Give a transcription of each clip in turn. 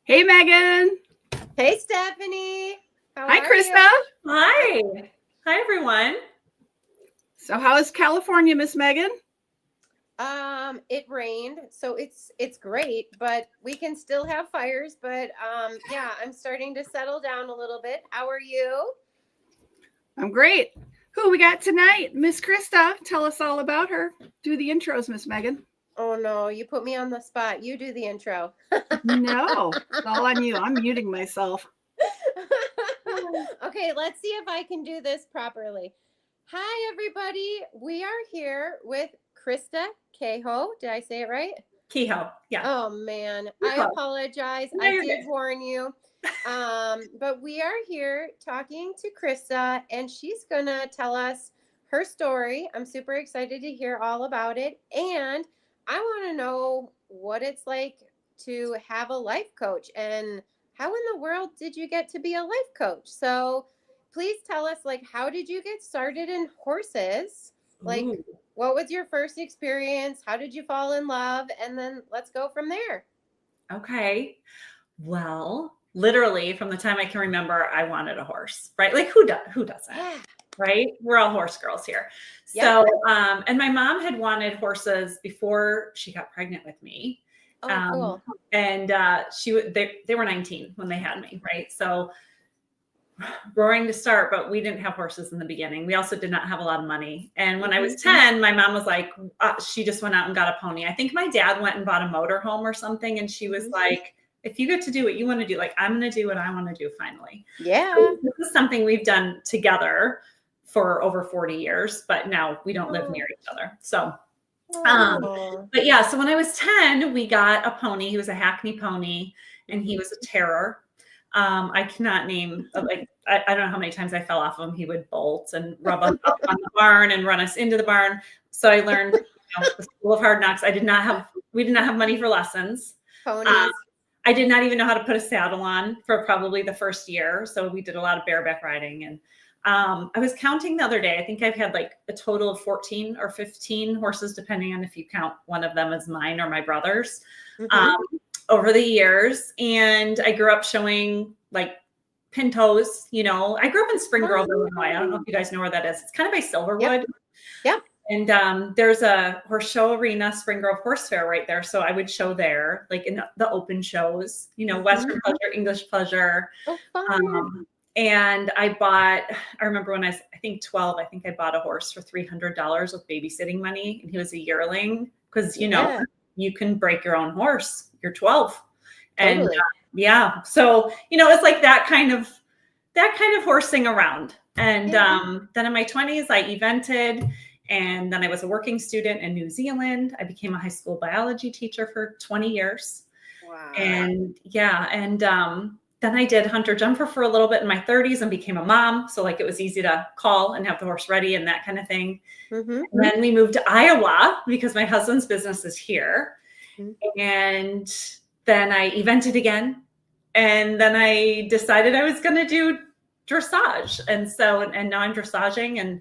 Hey, Megan. Hey, Stephanie. Hi, Krista. Hi. Hi, everyone. So how is California, Miss Megan? It rained, so it's great, but we can still have fires. But yeah, I'm starting to settle down a little bit. How are you? I'm great. Who we got tonight? Miss Krista. Tell us all about her. Do the intros, Miss Megan. Oh no, you put me on the spot. You do the intro. No, it's all on you. I'm muting myself. Okay, let's see if I can do this properly. Hi, everybody. We are here with Krista Kehoe. Did I say it right? Kehoe. Yeah. Oh man, I apologize. No, I you're did good. warn you. But we are here talking to Krista, and she's gonna tell us her story. I'm super excited to hear all about it, and I want to know what it's like to have a life coach, and how in the world did you get to be a life coach? So please tell us, like, how did you get started in horses? Like, Ooh. what was your first experience? How did you fall in love? And then let's go from there. Okay. Well, literally from the time I can remember, I wanted a horse, right? Like who doesn't? Yeah. Right? We're all horse girls here. Yep. So, and my mom had wanted horses before she got pregnant with me. Oh, cool. And they were 19 when they had me, right? So roaring to start, but we didn't have horses in the beginning. We also did not have a lot of money. And when I was 10, my mom was like, she just went out and got a pony. I think my dad went and bought a motorhome or something. And she was like, if you get to do what you want to do, like, I'm going to do what I want to do finally. Yeah. So this is something we've done together for over 40 years, but now we don't live near each other. So, but yeah, so when I was 10, we got a pony. He was a Hackney pony and he was a terror. I cannot name, like, I don't know how many times I fell off of him. He would bolt and rub us up on the barn and run us into the barn. So I learned the school of hard knocks. We did not have money for lessons. Ponies. I did not even know how to put a saddle on for probably the first year. So we did a lot of bareback riding. And I was counting the other day. I think I've had like a total of 14 or 15 horses, depending on if you count one of them as mine or my brother's. Over the years. And I grew up showing like pintos, I grew up in Spring Grove, Illinois. I don't know if you guys know where that is. It's kind of by Silverwood. Yep. And there's a horse show arena, Spring Grove Horse Fair right there. So I would show there, like in the open shows, Western Pleasure, English Pleasure. Oh, fun. And I remember when I was, I think 12, I think I bought a horse for $300 with babysitting money. And he was a yearling because, you can break your own horse. You're 12. Totally. And so, it's like that kind of horsing around. And then in my 20s, I evented, and then I was a working student in New Zealand. I became a high school biology teacher for 20 years. Wow. And then I did hunter jumper for a little bit in my 30s and became a mom. So like it was easy to call and have the horse ready and that kind of thing. And then we moved to Iowa because my husband's business is here. And then I evented again. And then I decided I was going to do dressage. And now I'm dressaging and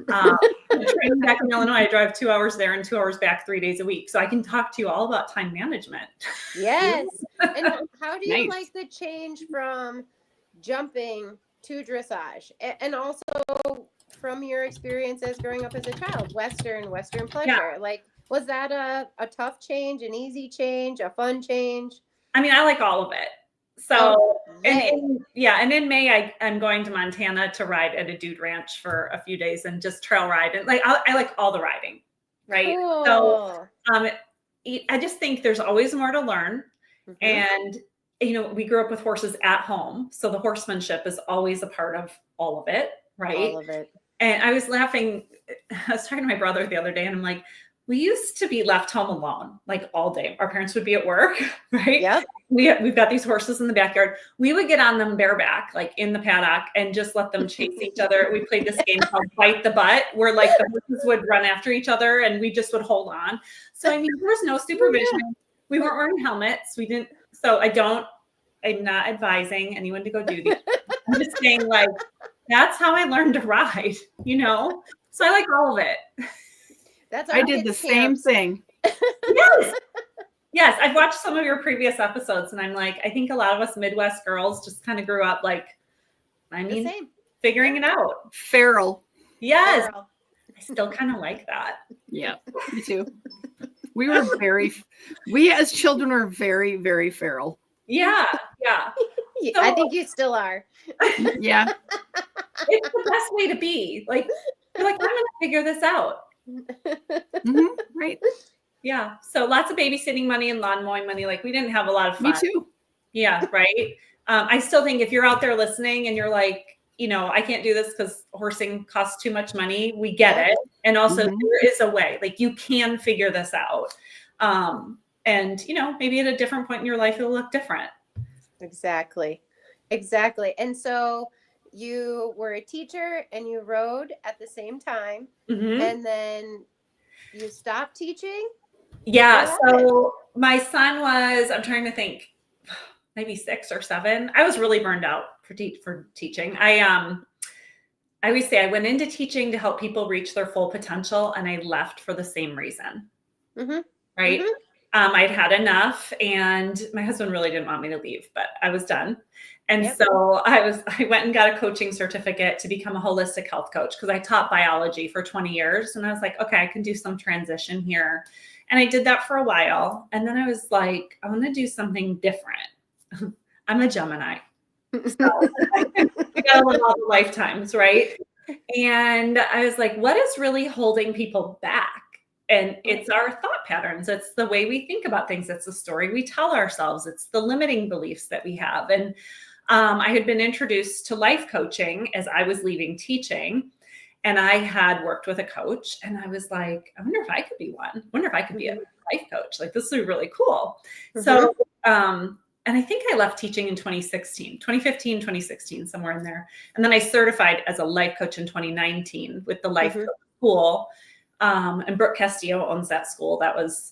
training back in Illinois. I drive 2 hours there and 2 hours back 3 days a week. So I can talk to you all about time management. Yes. And how do you like the change from jumping to dressage? And also from your experiences growing up as a child, Western pleasure. Yeah. Like, was that a tough change, an easy change, a fun change? I mean, I like all of it. So, and in May, I'm going to Montana to ride at a dude ranch for a few days and just trail ride. And like, I like all the riding, right? Cool. So, I just think there's always more to learn. And, we grew up with horses at home. So the horsemanship is always a part of all of it, right? All of it. And I was laughing. I was talking to my brother the other day and I'm like, we used to be left home alone, like all day. Our parents would be at work, right? Yep. We've got these horses in the backyard. We would get on them bareback, like in the paddock, and just let them chase each other. We played this game called Bite the Butt, where like the horses would run after each other and we just would hold on. So, I mean, there was no supervision. We weren't wearing helmets. We didn't. So I'm not advising anyone to go do these. I'm just saying, like, that's how I learned to ride, So I like all of it. That's I did the same thing. Yes. Yes, I've watched some of your previous episodes, and I'm like, I think a lot of us Midwest girls just kind of grew up like, The same. figuring it out. Feral. Yes, Feral. I still kind of like that. Yeah, me too. We as children were very, very feral. Yeah, yeah. So, I think you still are. Yeah. It's the best way to be. Like, you're like, I'm going to figure this out. Right. Yeah. So lots of babysitting money and lawn mowing money. Like, we didn't have a lot of fun. Me too. Yeah. Right. I still think if you're out there listening and you're like, I can't do this because horsing costs too much money, we get it. And also there is a way, like you can figure this out. And maybe at a different point in your life, it'll look different. Exactly. And so you were a teacher and you rode at the same time. And then you stopped teaching? Yeah. So my son was, I'm trying to think, maybe 6 or 7. I was really burned out for teaching. I always say I went into teaching to help people reach their full potential, and I left for the same reason. Right. I'd had enough, and my husband really didn't want me to leave, but I was done. And so I went and got a coaching certificate to become a holistic health coach because I taught biology for 20 years. And I was like, okay, I can do some transition here. And I did that for a while. And then I was like, I want to do something different. I'm a Gemini. So I gotta live all the lifetimes, right? And I was like, what is really holding people back? And it's our thought patterns. It's the way we think about things. It's the story we tell ourselves. It's the limiting beliefs that we have. And I had been introduced to life coaching as I was leaving teaching. And I had worked with a coach. And I was like, I wonder if I could be one. I wonder if I could be a life coach. Like, this would be really cool. So, and I think I left teaching in 2015, 2016, somewhere in there. And then I certified as a life coach in 2019 with the life coach school. And Brooke Castillo owns that school.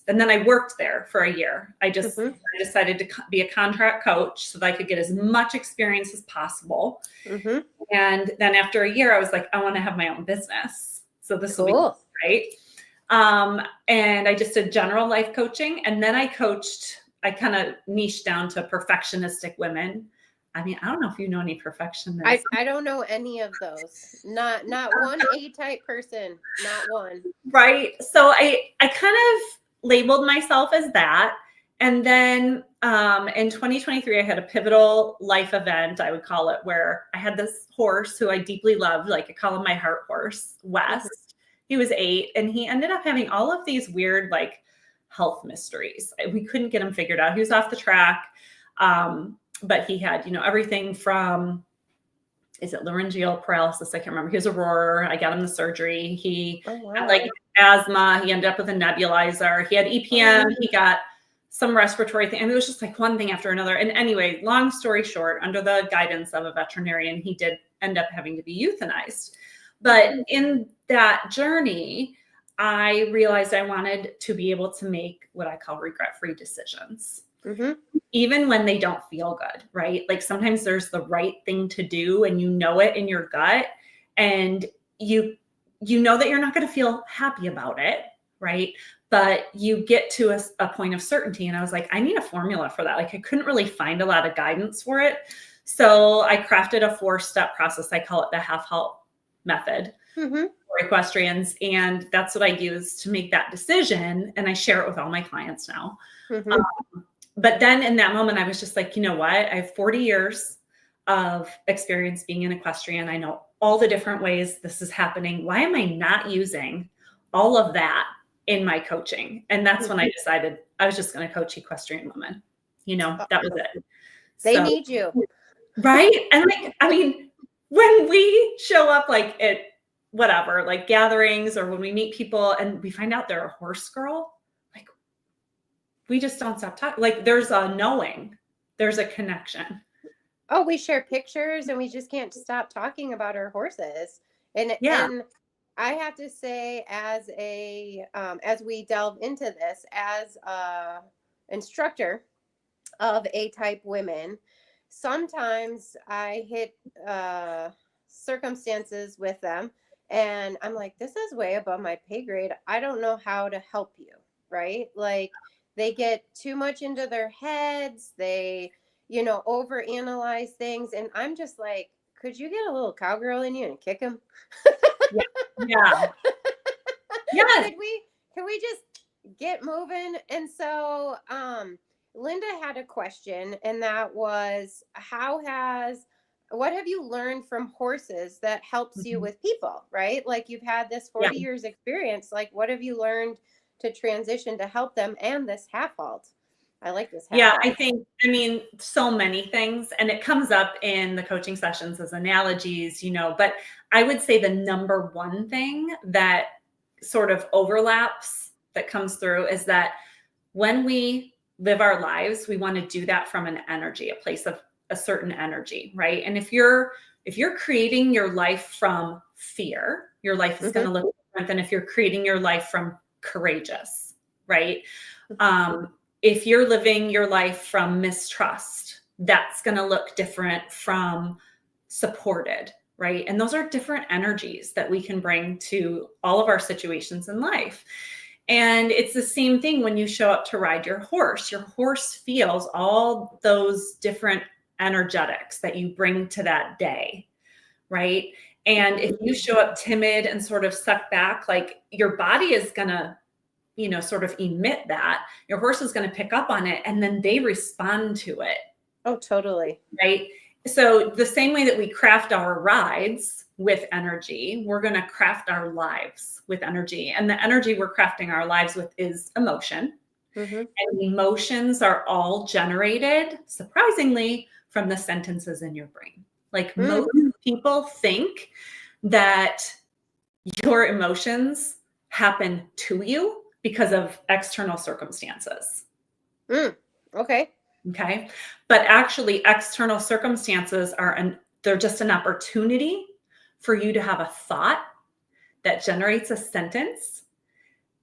And then I worked there for a year. I decided to be a contract coach so that I could get as much experience as possible. And then after a year, I was like, I want to have my own business. So this will be great. And I just did general life coaching. And then I kind of niched down to perfectionistic women. I mean, I don't know if you know any perfectionists. I don't know any of those. Not one A-type person. Not one. Right. So I kind of labeled myself as that. And then in 2023, I had a pivotal life event, I would call it, where I had this horse who I deeply loved. Like, I call him my heart horse, West. He was 8, and he ended up having all of these weird, like, health mysteries. We couldn't get him figured out. He was off the track. But he had, everything from, is it laryngeal paralysis? I can't remember. He was a roarer. I got him the surgery. He had like asthma. He ended up with a nebulizer. He had EPM. He got some respiratory thing. And it was just like one thing after another. And anyway, long story short, under the guidance of a veterinarian, he did end up having to be euthanized. But in that journey, I realized I wanted to be able to make what I call regret-free decisions. Even when they don't feel good, right? Like, sometimes there's the right thing to do and you know it in your gut, and you know that you're not going to feel happy about it, right? But you get to a point of certainty. And I was like, I need a formula for that. Like, I couldn't really find a lot of guidance for it. So I crafted a 4-step process. I call it the half-halt method for equestrians. And that's what I use to make that decision. And I share it with all my clients now. But then in that moment, I was just like, you know what? I have 40 years of experience being an equestrian. I know all the different ways this is happening. Why am I not using all of that in my coaching? And that's when I decided I was just going to coach equestrian women. That was it. They need you. Right? And like, I mean, when we show up like at whatever, like gatherings, or when we meet people and we find out they're a horse girl, we just don't stop talking. Like, there's a knowing, there's a connection. Oh, we share pictures and we just can't stop talking about our horses. And I have to say, as we delve into this, as a instructor of A-type women, sometimes I hit circumstances with them and I'm like, this is way above my pay grade. I don't know how to help you, right? Like, they get too much into their heads. They, overanalyze things. And I'm just like, could you get a little cowgirl in you and kick him? Yeah. Yes. Can we just get moving? And so, Linda had a question, and that was, what have you learned from horses that helps you with people, right? Like, you've had this 40 years experience. Like, what have you learned to transition to help them and this half halt? I like this half halt. I mean, so many things, and it comes up in the coaching sessions as analogies, but I would say the number one thing that sort of overlaps that comes through is that when we live our lives, we want to do that from an energy, a place of a certain energy, right? And if you're creating your life from fear, your life is going to look different than if you're creating your life from courageous, right? If you're living your life from mistrust, that's going to look different from supported, right? And those are different energies that we can bring to all of our situations in life. And it's the same thing when you show up to ride your horse. Your horse feels all those different energetics that you bring to that day, right? And if you show up timid and sort of suck back, like, your body is going to, sort of emit that. Your horse is going to pick up on it, and then they respond to it. Oh, totally. Right. So the same way that we craft our rides with energy, we're going to craft our lives with energy. And the energy we're crafting our lives with is emotion. And emotions are all generated, surprisingly, from the sentences in your brain. Like, most people think that your emotions happen to you because of external circumstances. Okay. But actually, external circumstances they're just an opportunity for you to have a thought that generates a sentence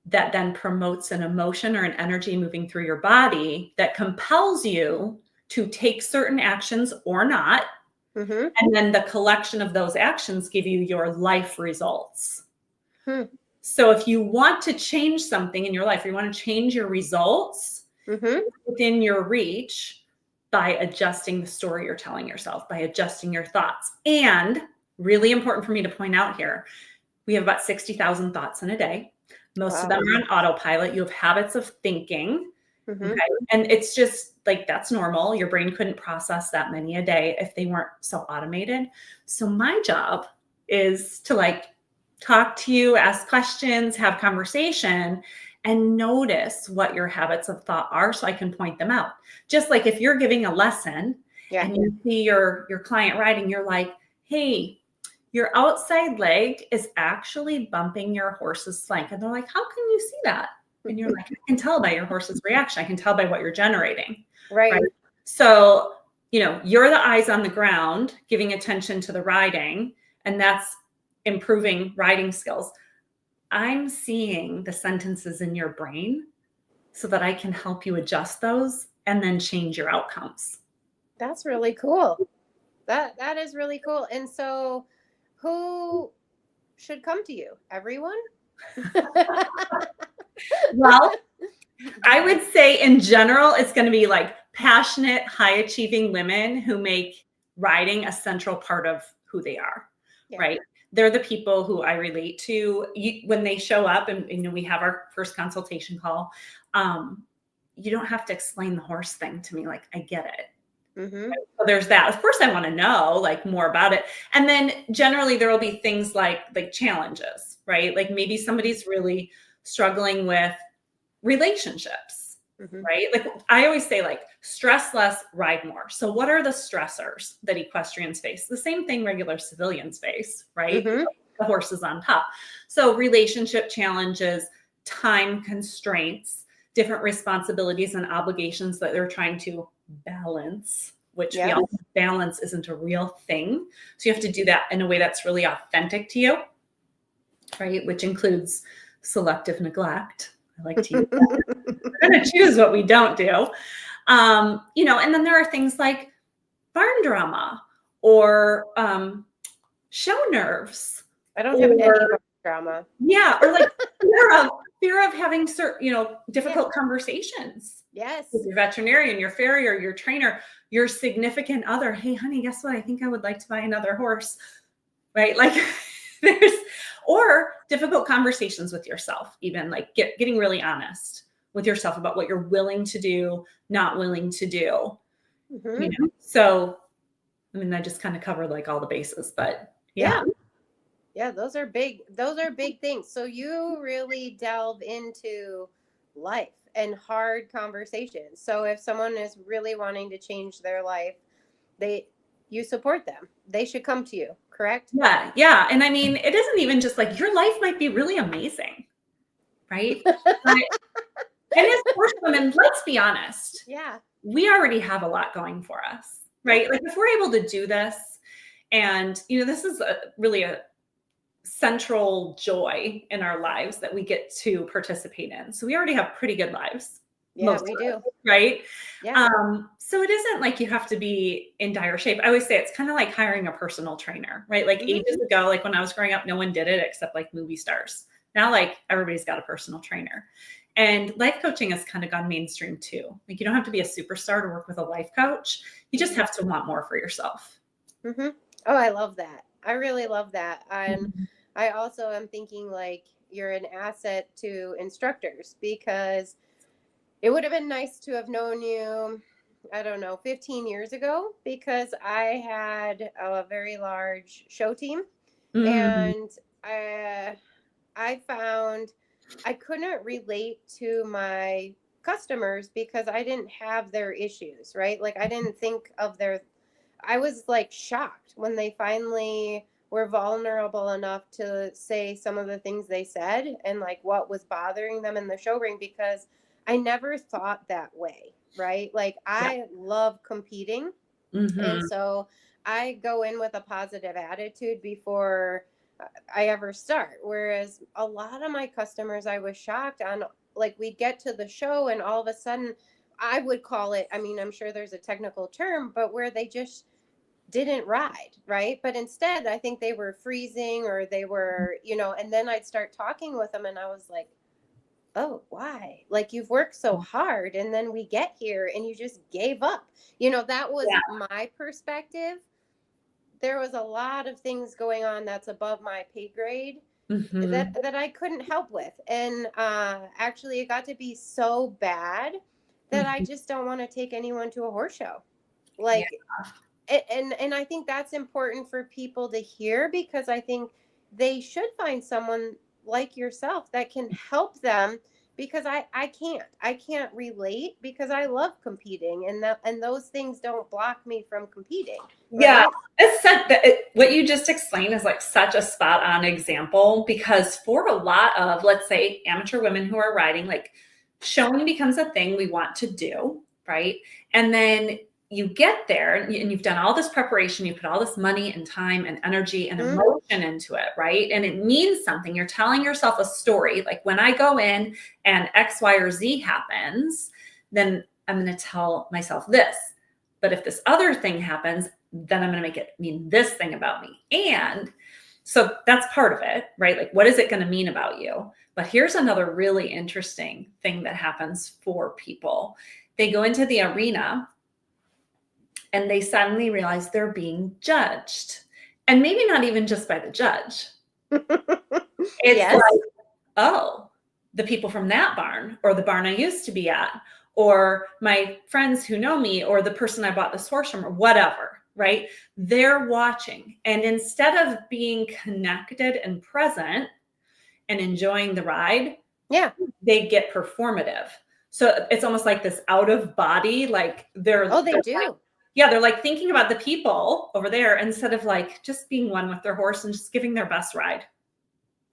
that then promotes an emotion or an energy moving through your body that compels you to take certain actions or not. And then the collection of those actions give you your life results. So if you want to change something in your life, or you want to change your results, within your reach by adjusting the story you're telling yourself, by adjusting your thoughts. And really important for me to point out here, we have about 60,000 thoughts in a day. Most of them are on autopilot. You have habits of thinking. Okay? And it's just like, that's normal. Your brain couldn't process that many a day if they weren't so automated. So my job is to talk to you, ask questions, have conversation, and notice what your habits of thought are so I can point them out. Just like if you're giving a lesson and you see your client riding, you're like, hey, your outside leg is actually bumping your horse's flank. And they're like, how can you see that? And you're like, I can tell by your horse's reaction. I can tell by what you're generating. Right? So, you're the eyes on the ground, giving attention to the riding, and that's improving riding skills. I'm seeing the sentences in your brain so that I can help you adjust those and then change your outcomes. That's really cool. That is really cool. And so, who should come to you? Everyone? Well, I would say in general, it's going to be passionate, high achieving women who make riding a central part of who they are, right? They're the people who I relate to. When they show up and we have our first consultation call, you don't have to explain the horse thing to me. I get it. So there's that. Of course, I want to know more about it. And then generally there will be things like challenges, right? Maybe somebody's really struggling with relationships, right? I always say stress less, ride more. So what are the stressors that equestrians face? The same thing regular civilians face, right? The horse is on top. So relationship challenges, time constraints, different responsibilities and obligations that they're trying to balance, which we all balance isn't a real thing. So you have to do that in a way that's really authentic to you, right? Which includes selective neglect. I like to use that. We're going to choose what we don't do. And then there are things like barn drama or show nerves. I don't have any barn drama. Yeah. Or fear of fear of having certain, difficult conversations. Yes. With your veterinarian, your farrier, your trainer, your significant other. Hey, honey, guess what? I think I would like to buy another horse, right? Like or difficult conversations with yourself, even like getting really honest with yourself about what you're willing to do, not willing to do. So, I mean, I just kind of covered like all the bases, but yeah. Yeah, those are big things. So you really delve into life and hard conversations. So if someone is really wanting to change their life, you support them. They should come to you, correct? Yeah. Yeah. And I mean, it isn't even just like your life might be really amazing, right? And as horse women, let's be honest. Yeah. We already have a lot going for us, right? Like if we're able to do this and, this is really a central joy in our lives that we get to participate in. So we already have pretty good lives. Yeah, we do. Right? Yeah. So it isn't like you have to be in dire shape. I always say it's kind of like hiring a personal trainer, right? Like ages ago, like when I was growing up, no one did it except like movie stars. Now, like everybody's got a personal trainer. And life coaching has kind of gone mainstream too. Like you don't have to be a superstar to work with a life coach. You just have to want more for yourself. Oh, I love that. I really love that. And I also am thinking like you're an asset to instructors, because it would have been nice to have known you, I don't know, 15 years ago, because I had a very large show team. And I found I couldn't relate to my customers because I didn't have their issues, right? Like I didn't think of I was like shocked when they finally were vulnerable enough to say some of the things they said and like what was bothering them in the show ring, because I never thought that way, right? Like I love competing. And so I go in with a positive attitude before I ever start. Whereas a lot of my customers, I was shocked on, like we'd get to the show and all of a sudden I would call it, I mean, I'm sure there's a technical term, but where they just didn't ride, right? But instead, I think they were freezing or they were, and then I'd start talking with them and I was like, oh, why? Like you've worked so hard and then we get here and you just gave up. That was my perspective. There was a lot of things going on that's above my pay grade that I couldn't help with. And actually it got to be so bad that I just don't want to take anyone to a horse show. Like, and I think that's important for people to hear, because I think they should find someone like yourself that can help them, because I can't relate, because I love competing and those things don't block me from competing. Right? Yeah, what you just explained is like such a spot on example, because for a lot of, let's say, amateur women who are riding, like showing becomes a thing we want to do, right? And then you get there and you've done all this preparation, you put all this money and time and energy and emotion into it, right? And it means something. You're telling yourself a story. Like when I go in and X, Y, or Z happens, then I'm going to tell myself this. But if this other thing happens, then I'm going to make it mean this thing about me. And so that's part of it, right? Like, what is it going to mean about you? But here's another really interesting thing that happens for people. They go into the arena and they suddenly realize they're being judged. And maybe not even just by the judge. It's like, oh, the people from that barn, or the barn I used to be at, or my friends who know me, or the person I bought this horse from, or whatever, right? They're watching. And instead of being connected and present and enjoying the ride, they get performative. So it's almost like this out of body, like they're they're like thinking about the people over there instead of like just being one with their horse and just giving their best ride.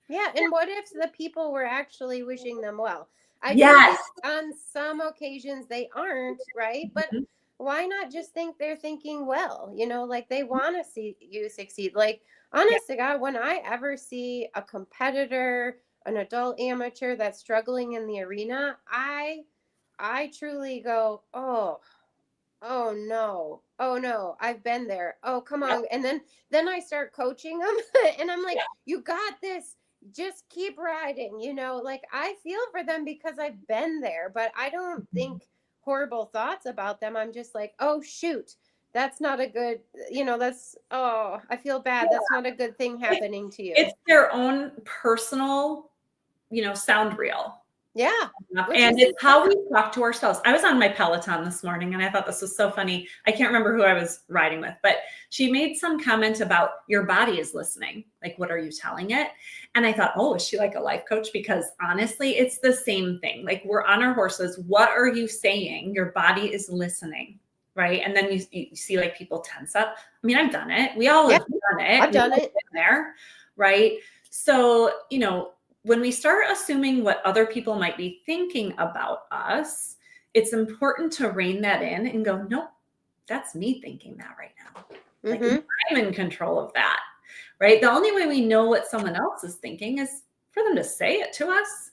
Yeah. And what if the people were actually wishing them well? I think on some occasions they aren't, right? But why not just think they're thinking well? Like they want to see you succeed. Like, honest to God, when I ever see a competitor, an adult amateur that's struggling in the arena, I truly go, oh no, I've been there. Oh, come on. And then I start coaching them and I'm like, you got this. just keep riding, you know, like I feel for them because I've been there, but I don't think horrible thoughts about them. I'm just like, oh, shoot, that's not a good, you know, that's, oh, I feel bad. Yeah. That's not a good thing happening to you. It's their own personal, sound reel. Yeah. And it's how we talk to ourselves. I was on my Peloton this morning and I thought this was so funny. I can't remember who I was riding with, but she made some comment about your body is listening. Like, what are you telling it? And I thought, oh, is she like a life coach? Because honestly, it's the same thing. Like, we're on our horses. What are you saying? Your body is listening. Right. And then you see like people tense up. I mean, I've done it. We all have done it. I've done it there. Right. So, when we start assuming what other people might be thinking about us, it's important to rein that in and go, nope, that's me thinking that right now. Like, I'm in control of that, right? The only way we know what someone else is thinking is for them to say it to us.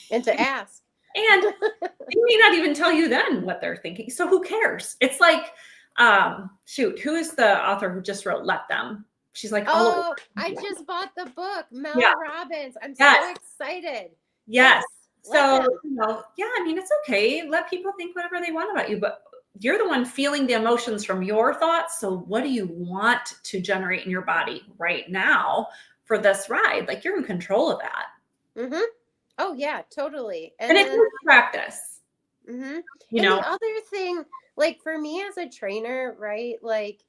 And to ask. And they may not even tell you then what they're thinking. So who cares? It's like, who is the author who just wrote Let Them? She's like, oh, I just bought the book, Mel Robbins. I'm so excited. Yes. So, I mean, it's okay. Let people think whatever they want about you, but you're the one feeling the emotions from your thoughts. So what do you want to generate in your body right now for this ride? Like, you're in control of that. Oh yeah, totally. And it's practice. And the other thing, like for me as a trainer, right? Like,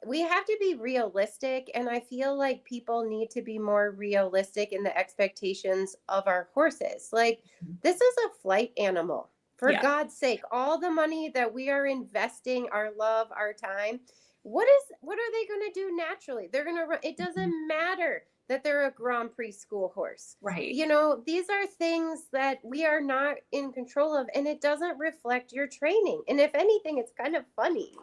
we have to be realistic, and I feel like people need to be more realistic in the expectations of our horses. Like, this is a flight animal, for God's sake. All the money that we are investing, our love, our time, what are they going to do naturally? They're going to run. It doesn't matter that they're a Grand Prix school horse. Right. These are things that we are not in control of, and it doesn't reflect your training. And if anything, it's kind of funny,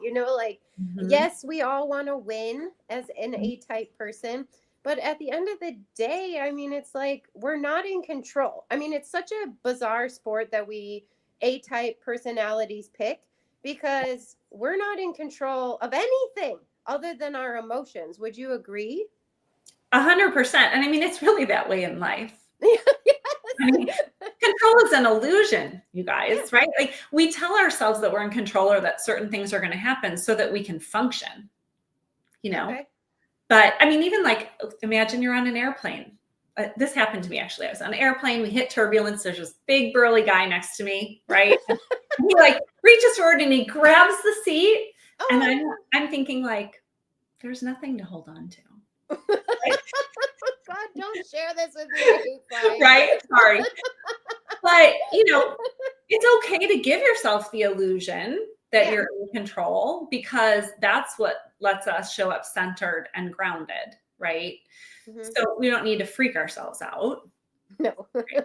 yes, we all want to win as an A-type person, but at the end of the day, I mean, it's like, we're not in control. I mean, it's such a bizarre sport that we A-type personalities pick, because we're not in control of anything other than our emotions. Would you agree? 100%. And I mean, it's really that way in life. I mean, control is an illusion, you guys, right? Like, we tell ourselves that we're in control or that certain things are going to happen so that we can function, Okay. But I mean, even like, imagine you're on an airplane. This happened to me, actually. I was on an airplane. We hit turbulence. There's this big burly guy next to me, right? He like reaches forward and he grabs the seat. Oh. And I'm thinking like, there's nothing to hold on to. Right? God, don't share this with me. Right? Sorry. But, it's okay to give yourself the illusion that you're in control, because that's what lets us show up centered and grounded, right? So we don't need to freak ourselves out. No. Right?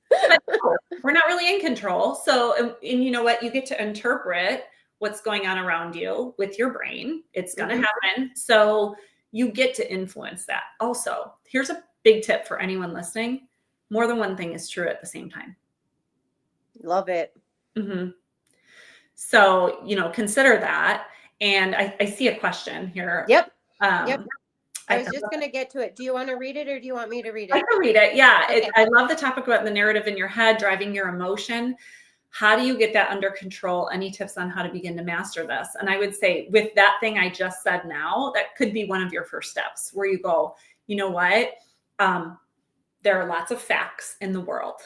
But no, we're not really in control. So, and you know what? You get to interpret what's going on around you with your brain. It's going to happen. So you get to influence that. Also, here's a big tip for anyone listening. More than one thing is true at the same time. Love it. So, consider that. And I see a question here. Yep. I was just going to get to it. Do you want to read it, or do you want me to read it? I can read it. Yeah. Okay. I love the topic about the narrative in your head, driving your emotion. How do you get that under control? Any tips on how to begin to master this? And I would say, with that thing I just said now, that could be one of your first steps, where you go, you know what? There are lots of facts in the world.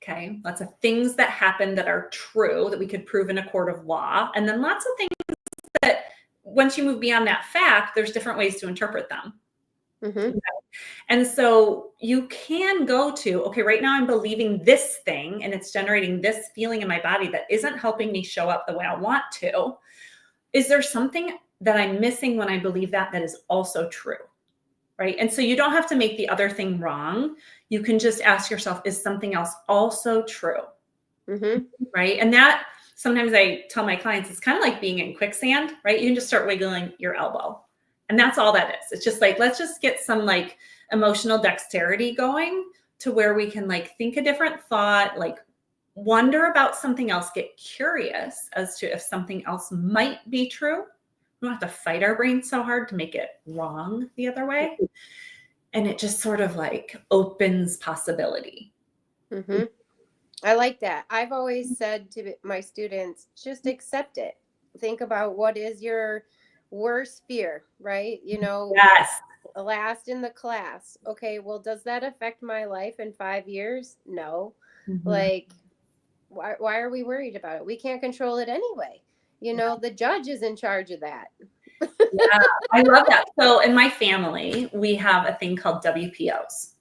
Okay. Lots of things that happen that are true, that we could prove in a court of law. And then lots of things that, once you move beyond that fact, there's different ways to interpret them. Okay. And so you can go to, okay, right now I'm believing this thing and it's generating this feeling in my body that isn't helping me show up the way I want to. Is there something that I'm missing when I believe that is also true? Right. And so you don't have to make the other thing wrong. You can just ask yourself, is something else also true? Right. And that, sometimes I tell my clients, it's kind of like being in quicksand, right? You can just start wiggling your elbow. And that's all that is. It's just like, let's just get some like emotional dexterity going to where we can like think a different thought, like wonder about something else, get curious as to if something else might be true. We don't have to fight our brain so hard to make it wrong the other way. And it just sort of like opens possibility. Mm-hmm. I like that. I've always said to my students, just accept it. Think about what is your worst fear, right? You know, Yes. last in the class. Okay, well, does that affect my life in 5 years? No. Mm-hmm. Like, why are we worried about it? We can't control it anyway. You know, the judge is in charge of that. Yeah, I love that. So in my family, we have a thing called WPOs.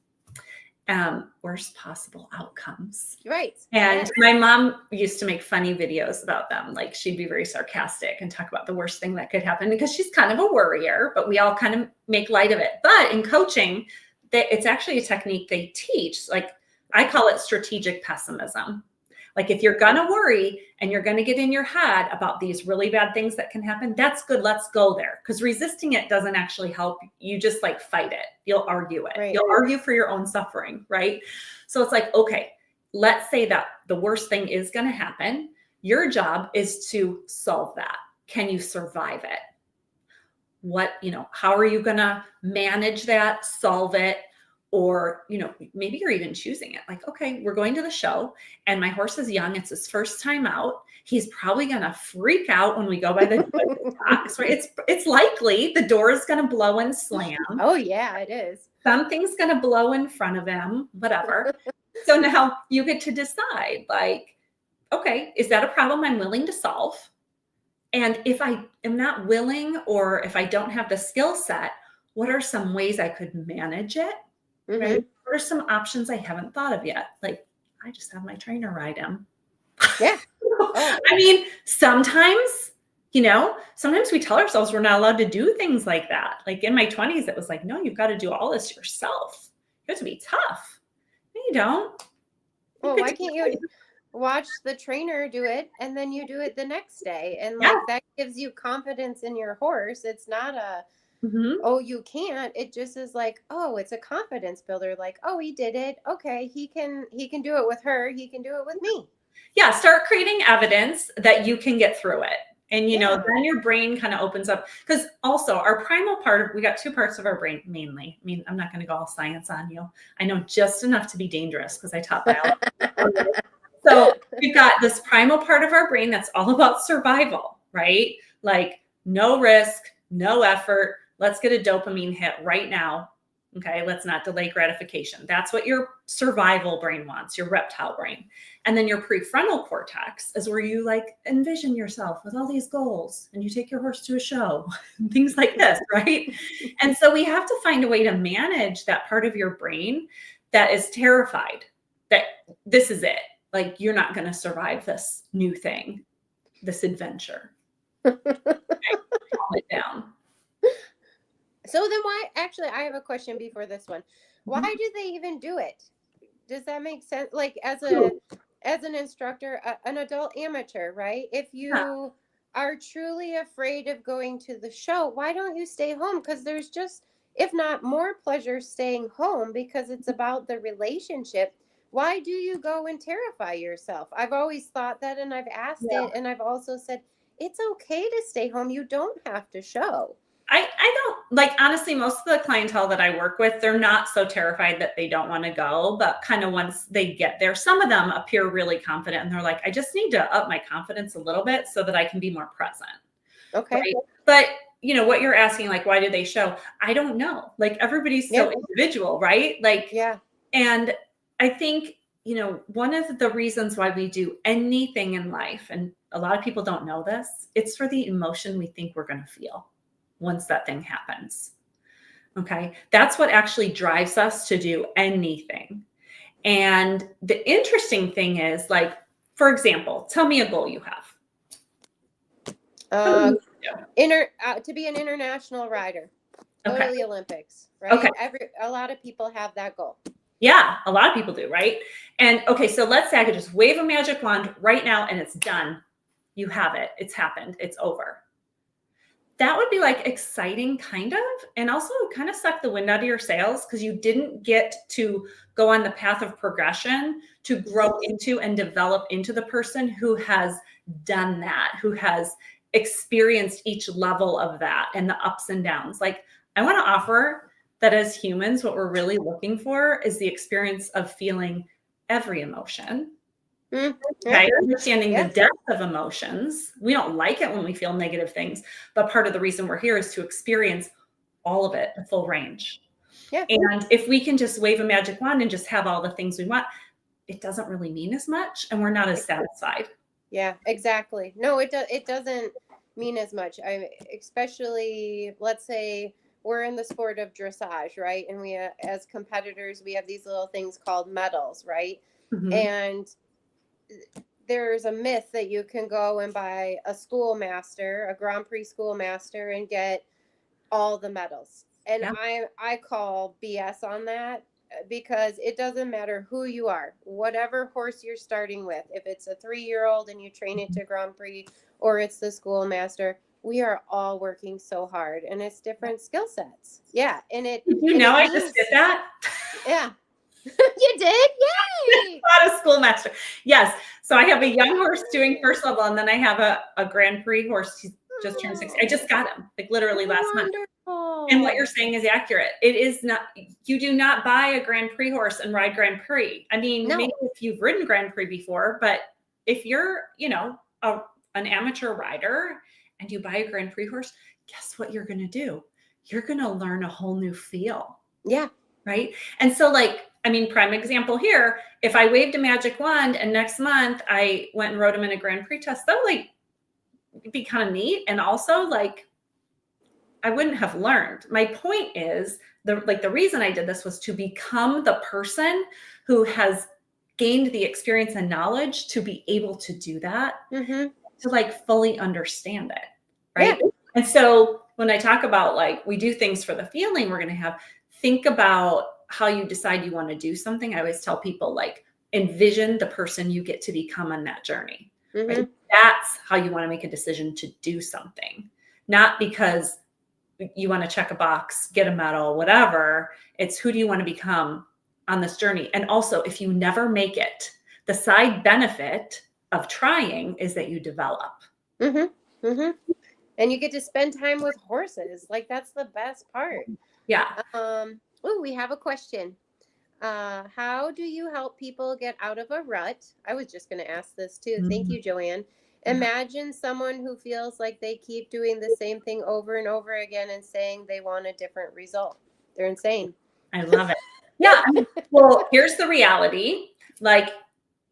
Worst possible outcomes. Right. And yes. my mom used to make funny videos about them. Like she'd be very sarcastic and talk about the worst thing that could happen because she's kind of a worrier, but we all kind of make light of it. But in coaching, it's actually a technique they teach. Like I call it strategic pessimism. Like if you're going to worry and you're going to get in your head about these really bad things that can happen, that's good. Let's go there. Because resisting it doesn't actually help. You just like fight it. You'll argue it. Right. You'll argue for your own suffering, right? So it's like, okay, let's say that the worst thing is going to happen. Your job is to solve that. Can you survive it? How are you going to manage that, solve it? Or, maybe you're even choosing it. Like, okay, we're going to the show and my horse is young. It's his first time out. He's probably going to freak out when we go by the docks, right? It's likely the door is going to blow and slam. Oh yeah, it is. Something's going to blow in front of him, whatever. So now you get to decide like, okay, is that a problem I'm willing to solve? And if I am not willing, or if I don't have the skill set, what are some ways I could manage it? Mm-hmm. Right? What are some options I haven't thought of yet? Like, I just have my trainer ride him. Yeah. Oh. I mean, sometimes we tell ourselves we're not allowed to do things like that. Like in my 20s, it was like, no, you've got to do all this yourself. You have to be tough. No, you don't. Well, why can't you watch the trainer do it and then you do it the next day? And like that gives you confidence in your horse. It's not a oh, you can't. It just is like, oh, it's a confidence builder. Like, oh, he did it. Okay, he can do it with her. He can do it with me. Yeah, start creating evidence that you can get through it. And, then your brain kind of opens up. Because also our primal part, we got two parts of our brain mainly. I mean, I'm not going to go all science on you. I know just enough to be dangerous because I taught biology. So we've got this primal part of our brain that's all about survival, right? Like no risk, no effort. Let's get a dopamine hit right now. Okay, let's not delay gratification. That's what your survival brain wants, your reptile brain. And then your prefrontal cortex is where you like envision yourself with all these goals and you take your horse to a show, things like this, right? And so we have to find a way to manage that part of your brain that is terrified that this is it. Like you're not going to survive this new thing, this adventure. Okay, calm it down. So then actually, I have a question before this one. Why do they even do it? Does that make sense? Like as an instructor, an adult amateur, right? If you are truly afraid of going to the show, why don't you stay home? Because there's just, if not more pleasure staying home because it's about the relationship. Why do you go and terrify yourself? I've always thought that, and I've asked it, and I've also said, it's okay to stay home. You don't have to show. I don't like, honestly, most of the clientele that I work with, they're not so terrified that they don't want to go, but kind of once they get there, some of them appear really confident and they're like, I just need to up my confidence a little bit so that I can be more present. Okay. Right? But what you're asking, like, why do they show? I don't know. Like everybody's so individual, right? Like, and I think, one of the reasons why we do anything in life, and a lot of people don't know this, it's for the emotion we think we're going to feel once that thing happens. Okay. That's what actually drives us to do anything. And the interesting thing is, like, for example, tell me a goal you have. To be an international rider, go to the Olympics, right? Okay. A lot of people have that goal. Yeah, a lot of people do, right? And okay, so let's say I could just wave a magic wand right now and it's done. You have it. It's happened. It's over. That would be like exciting kind of, and also kind of suck the wind out of your sails because you didn't get to go on the path of progression to grow into and develop into the person who has done that, who has experienced each level of that and the ups and downs. Like I want to offer that as humans, what we're really looking for is the experience of feeling every emotion. Okay, understanding the depth of emotions. We don't like it when we feel negative things, but part of the reason we're here is to experience all of it, the full range. Yeah. And if we can just wave a magic wand and just have all the things we want, it doesn't really mean as much, and we're not as satisfied. Yeah, exactly. No, it doesn't mean as much. Especially, let's say we're in the sport of dressage, right? And we, as competitors, we have these little things called medals, right? Mm-hmm. And there's a myth that you can go and buy a schoolmaster, a Grand Prix schoolmaster, and get all the medals. And I call BS on that, because it doesn't matter who you are, whatever horse you're starting with, if it's a 3-year-old and you train it to Grand Prix, or it's the schoolmaster, we are all working so hard, and it's different skill sets. Yeah. And it, I just did that. Yeah. You did? Yay! Not a schoolmaster. Yes. So I have a young horse doing first level, and then I have a Grand Prix horse. He's just turned 6. I just got him, like literally last month. And what you're saying is accurate. It is not, you do not buy a Grand Prix horse and ride Grand Prix. I mean, maybe if you've ridden Grand Prix before, but if you're, an amateur rider and you buy a Grand Prix horse, guess what you're going to do? You're going to learn a whole new feel. Yeah. Right. And so prime example here, if I waved a magic wand and next month I went and rode him in a Grand Prix test, that would be kind of neat. And also I wouldn't have learned. My point is the reason I did this was to become the person who has gained the experience and knowledge to be able to do that, to fully understand it. Right. Yeah. And so when I talk about we do things for the feeling we're going to think about how you decide you want to do something. I always tell people envision the person you get to become on that journey. Right? That's how you want to make a decision to do something, not because you want to check a box, get a medal, whatever. It's who do you want to become on this journey? And also, if you never make it, the side benefit of trying is that you develop. And you get to spend time with horses. That's the best part. Yeah. We have a question. How do you help people get out of a rut? I was just going to ask this too. Thank you, Joanne. Imagine someone who feels like they keep doing the same thing over and over again and saying they want a different result. They're insane. I love it. Yeah. Well, here's the reality.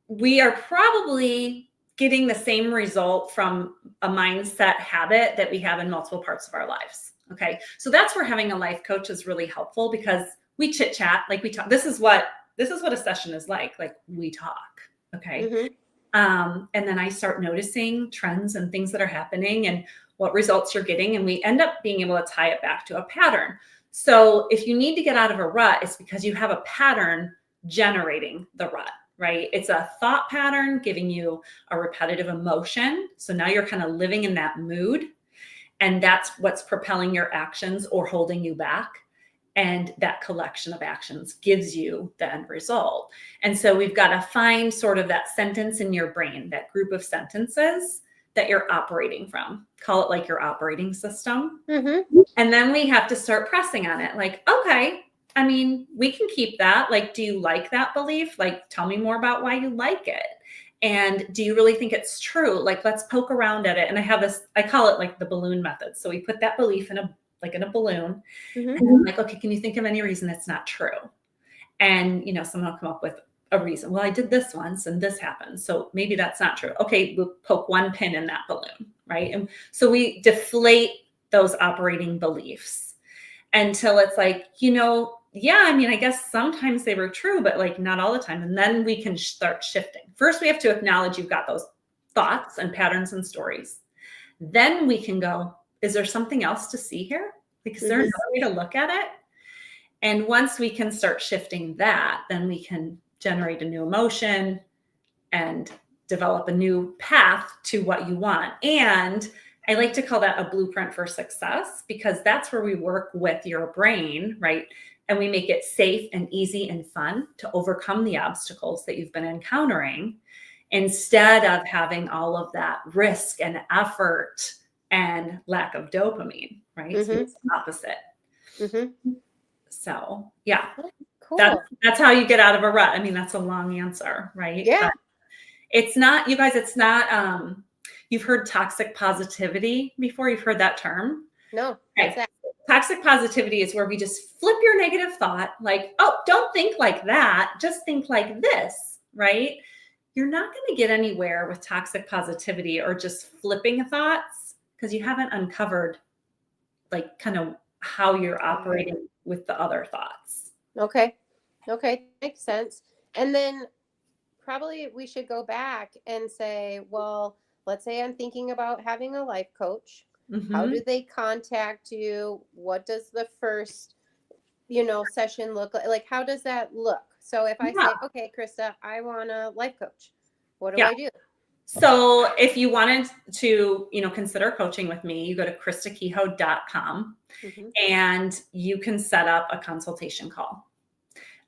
We are probably getting the same result from a mindset habit that we have in multiple parts of our lives. Okay. So that's where having a life coach is really helpful, because we chit chat, we talk. This is what a session is like we talk. Okay. And then I start noticing trends and things that are happening and what results you're getting. And we end up being able to tie it back to a pattern. So if you need to get out of a rut, it's because you have a pattern generating the rut, right? It's a thought pattern giving you a repetitive emotion. So now you're kind of living in that mood, and that's what's propelling your actions or holding you back. And that collection of actions gives you the end result. And so we've got to find sort of that sentence in your brain, that group of sentences that you're operating from. Call it your operating system. And then we have to start pressing on it. Okay, we can keep that. Do you like that belief? Tell me more about why you like it. And do you really think it's true? Let's poke around at it. And I have this, I call it the balloon method. So we put that belief in a balloon. And I'm okay, can you think of any reason it's not true? And, someone will come up with a reason. Well, I did this once and this happened, so maybe that's not true. Okay, we'll poke one pin in that balloon, right? And so we deflate those operating beliefs until it's yeah, I guess sometimes they were true, but not all the time. And then we can start shifting. First, we have to acknowledge you've got those thoughts and patterns and stories. Then we can go, is there something else to see here? Is there another way to look at it? And once we can start shifting that, then we can generate a new emotion and develop a new path to what you want. And I like to call that a blueprint for success, because that's where we work with your brain, right? And we make it safe and easy and fun to overcome the obstacles that you've been encountering, instead of having all of that risk and effort and lack of dopamine, right? So it's the opposite. So yeah, Cool. that's how you get out of a rut. I mean, that's a long answer, right? Yeah. But it's not, you guys, it's not, you've heard toxic positivity before. You've heard that term. No. Right. Toxic positivity is where we just flip your negative thought, like, oh, don't think like that. Just think like this, right? You're not going to get anywhere with toxic positivity or just flipping thoughts because you haven't uncovered like kind of how you're operating with the other thoughts. Okay. Makes sense. And then probably we should go back and say, well, let's say I'm thinking about having a life coach. How do they contact you? What does the first, session look like? Like, how does that look? So if I say, okay, Krista, I want a life coach, what do I do? So if you wanted to, consider coaching with me, you go to KristaKehoe.com and you can set up a consultation call.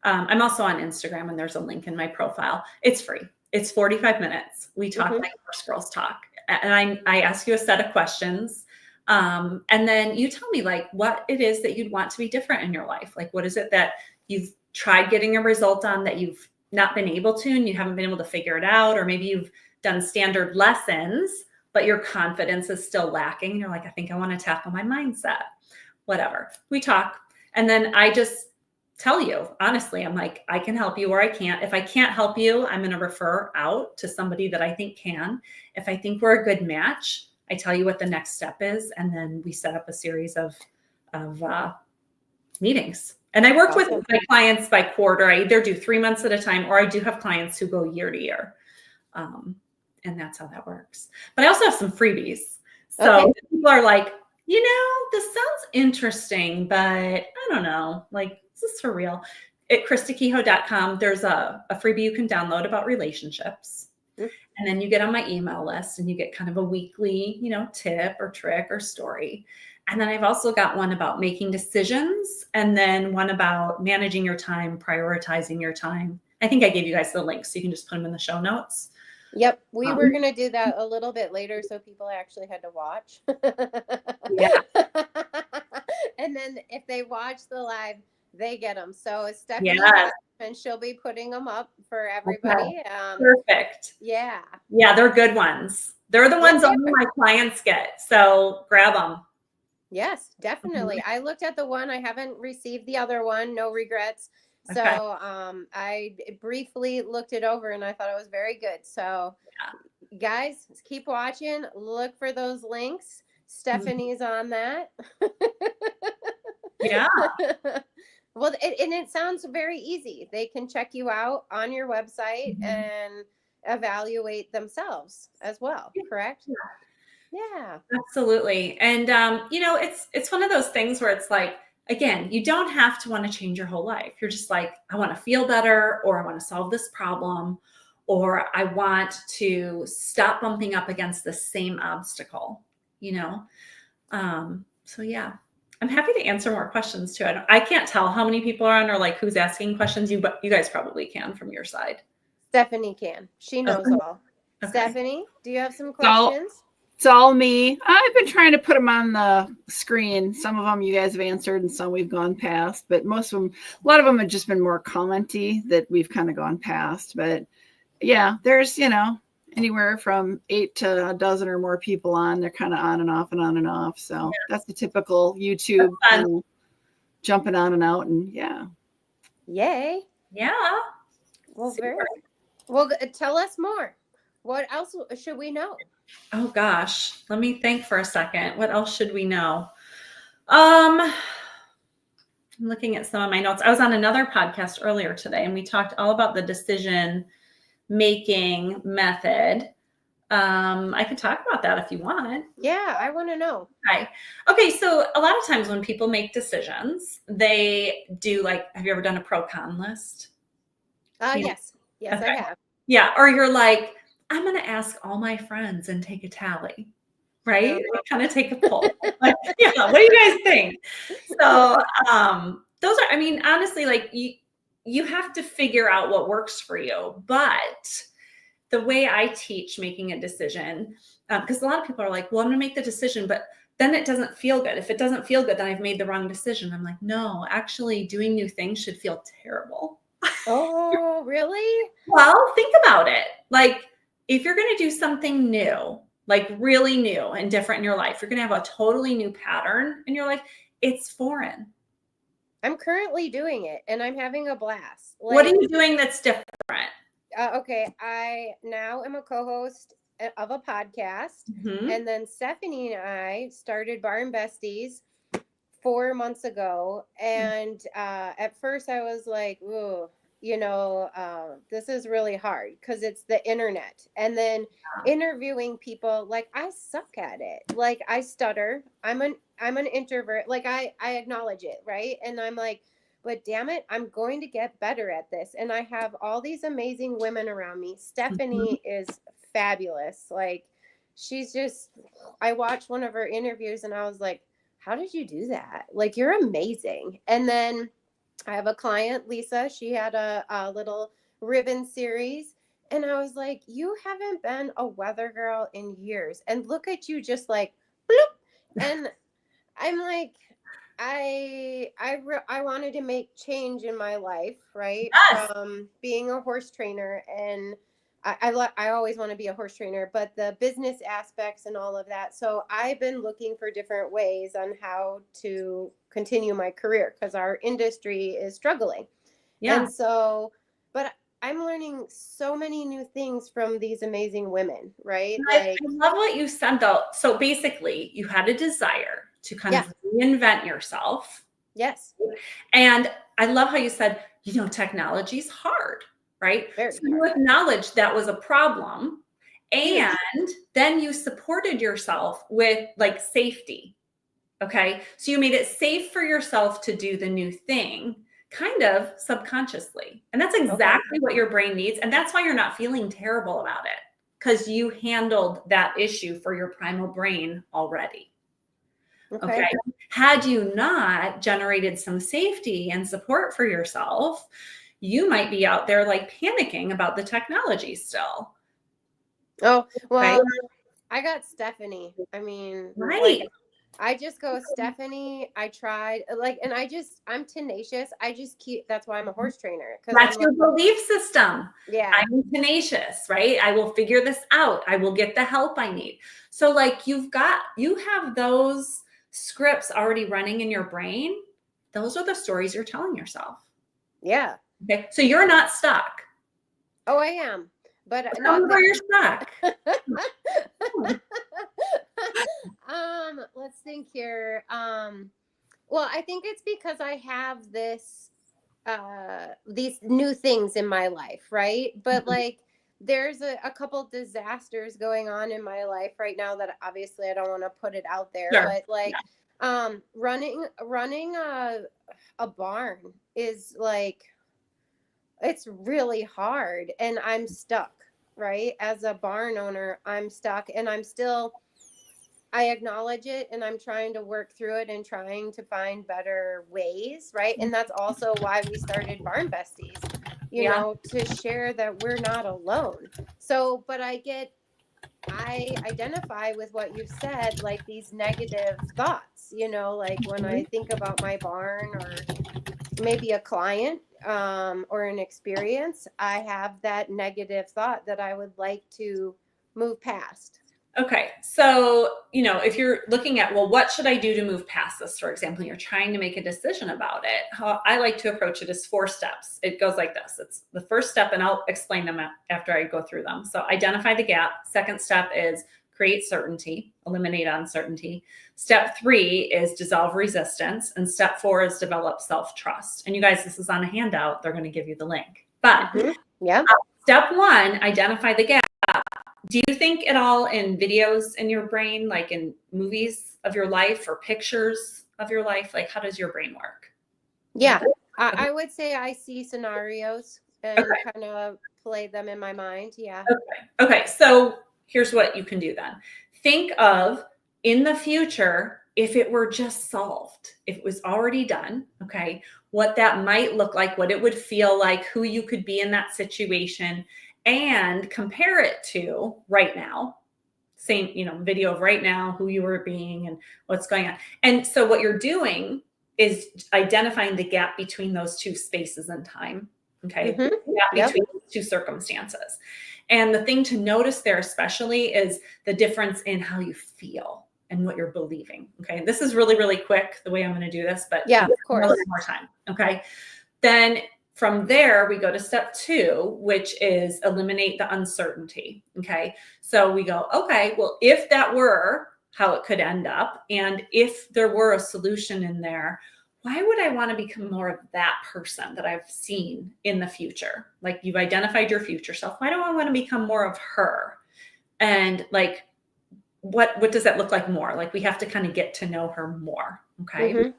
I'm also on Instagram and there's a link in my profile. It's free. It's 45 minutes. We talk like horse girls talk. And I ask you a set of questions. And then you tell me like what it is that you'd want to be different in your life. Like, what is it that you've tried getting a result on that you've not been able to, and you haven't been able to figure it out? Or maybe you've done standard lessons, but your confidence is still lacking. You're like, I think I want to tackle my mindset, whatever. We talk. And then I just tell you, honestly, I'm like, I can help you or I can't. If I can't help you, I'm going to refer out to somebody that I think can. If I think we're a good match, I tell you what the next step is. And then we set up a series of meetings. And I work with my clients by quarter. I either do 3 months at a time, or I do have clients who go year to year. And that's how that works. But I also have some freebies. So people are like, this sounds interesting, but I don't know, like, is this for real? At KristaKehoe.com, there's a freebie you can download about relationships. And then you get on my email list and you get kind of a weekly, tip or trick or story. And then I've also got one about making decisions, and then one about managing your time, prioritizing your time. I think I gave you guys the links, so you can just put them in the show notes. Yep. We were going to do that a little bit later, so people actually had to watch. Yeah. And then if they watch the live, they get them. So it's Stephanie, and she'll be putting them up for everybody. Okay. Perfect. Yeah. Yeah, they're good ones. They're the ones only my clients get. So grab them. Yes, definitely. I looked at the one. I haven't received the other one. No regrets. So I briefly looked it over and I thought it was very good. So guys, keep watching. Look for those links. Stephanie's on that. Yeah. Well, it sounds very easy. They can check you out on your website and evaluate themselves as well. Correct? Yeah. Absolutely. And, it's one of those things where it's like, again, you don't have to want to change your whole life. You're just like, I want to feel better, or I want to solve this problem, or I want to stop bumping up against the same obstacle, So yeah, I'm happy to answer more questions too. I can't tell how many people are on or like who's asking questions. You guys probably can from your side. Stephanie can. She knows all. Okay. Stephanie, do you have some questions? It's all me. I've been trying to put them on the screen. Some of them you guys have answered and some we've gone past, but most of them, a lot of them have just been more commenty that we've kind of gone past. But yeah, there's, anywhere from 8 to a dozen or more people on. They're kind of on and off and on and off. So that's the typical YouTube jumping on and out. And Yay. Yeah. Well, well, tell us more. What else should we know? Oh gosh, let me think for a second. What else should we know? I'm looking at some of my notes. I was on another podcast earlier today and we talked all about the decision making method. I could talk about that if you want. Yeah, I want to know. Okay. So a lot of times when people make decisions, they do have you ever done a pro-con list? Yes. Yes, okay. I have. Yeah. Or you're like, I'm going to ask all my friends and take a tally, right? Kind of take a poll. What do you guys think? So those are, honestly, you have to figure out what works for you. But the way I teach making a decision, because a lot of people are like, well, I'm going to make the decision, but then it doesn't feel good. If it doesn't feel good, then I've made the wrong decision. I'm like, no, actually doing new things should feel terrible. Oh, really? Well, think about it. Like, if you're going to do something new, like really new and different in your life, you're going to have a totally new pattern in your life. It's foreign. I'm currently doing it and I'm having a blast. What are you doing that's different? Okay, I now am a co-host of a podcast, and then Stephanie and I started Bar and Besties 4 months ago, and at first I was like, "Ooh, this is really hard because it's the internet." And then interviewing people, like I suck at it. Like I stutter. I'm an introvert. Like I acknowledge it, right? And I'm like, but damn it, I'm going to get better at this. And I have all these amazing women around me. Stephanie is fabulous. Like I watched one of her interviews and I was like, how did you do that? Like, you're amazing. And then I have a client, Lisa. She had a little ribbon series. And I was like, you haven't been a weather girl in years. And look at you just like, bloop. And I'm like, I wanted to make change in my life, right? Yes. From being a horse trainer, and I always want to be a horse trainer, but the business aspects and all of that. So I've been looking for different ways on how to continue my career because our industry is struggling. Yeah. And so, but I'm learning so many new things from these amazing women, right? I love what you said though. So basically you had a desire to kind of reinvent yourself. Yes. And I love how you said, technology's hard, right? Very so you acknowledge that was a problem. And then you supported yourself with like safety. Okay. So you made it safe for yourself to do the new thing, kind of subconsciously. And that's exactly what your brain needs. And that's why you're not feeling terrible about it, because you handled that issue for your primal brain already. Okay. Had you not generated some safety and support for yourself, you might be out there like panicking about the technology still. Oh, well, I got Stephanie. I mean, right. Like, I just go, Stephanie, I tried, like, and I'm tenacious. That's why I'm a horse trainer. That's your belief system. Yeah. I'm tenacious, right? I will figure this out. I will get the help I need. So like you have those scripts already running in your brain. Those are the stories you're telling yourself. Yeah. Okay. So you're not stuck. Oh, I am. But tell me where you're stuck. Let's think here. Well, I think it's because I have these new things in my life, right? But like there's a couple disasters going on in my life right now that obviously I don't want to put it out there, but like running a barn is like, it's really hard, and I'm stuck, right? As a barn owner, I'm stuck, and I acknowledge it, and I'm trying to work through it and trying to find better ways, right? And that's also why we started Barn Besties, to share that we're not alone. So, but I identify with what you've said, like these negative thoughts, like when I think about my barn or maybe a client or an experience, I have that negative thought that I would like to move past. Okay. So, if you're looking at, well, what should I do to move past this, for example, you're trying to make a decision about it. How I like to approach it is 4 steps. It goes like this. It's the first step, and I'll explain them after I go through them. So identify the gap. Second step is create certainty, eliminate uncertainty. Step 3 is dissolve resistance. And step 4 is develop self-trust. And you guys, this is on a handout. They're going to give you the link. But step 1, identify the gap. Do you think at all in videos in your brain, like in movies of your life or pictures of your life? Like, how does your brain work? Yeah, I would say I see scenarios and kind of play them in my mind. Yeah. Okay. So here's what you can do then. Think of in the future, if it were just solved, if it was already done, what that might look like, what it would feel like, who you could be in that situation, and compare it to right now. same, video of right now, who you were being and what's going on. And so what you're doing is identifying the gap between those two spaces in time. Okay. Mhm. Yeah, between those two circumstances. And the thing to notice there especially is the difference in how you feel and what you're believing. Okay. This is really, really quick the way I'm going to do this, but Yeah, of course. a little more time. Okay. Then from there, we go to step 2, which is eliminate the uncertainty. Okay. So we go, okay, well, if that were how it could end up, and if there were a solution in there, why would I want to become more of that person that I've seen in the future? Like, you've identified your future self. Why do I want to become more of her? And like, what does that look like more? Like, we have to kind of get to know her more. Okay. Mhm.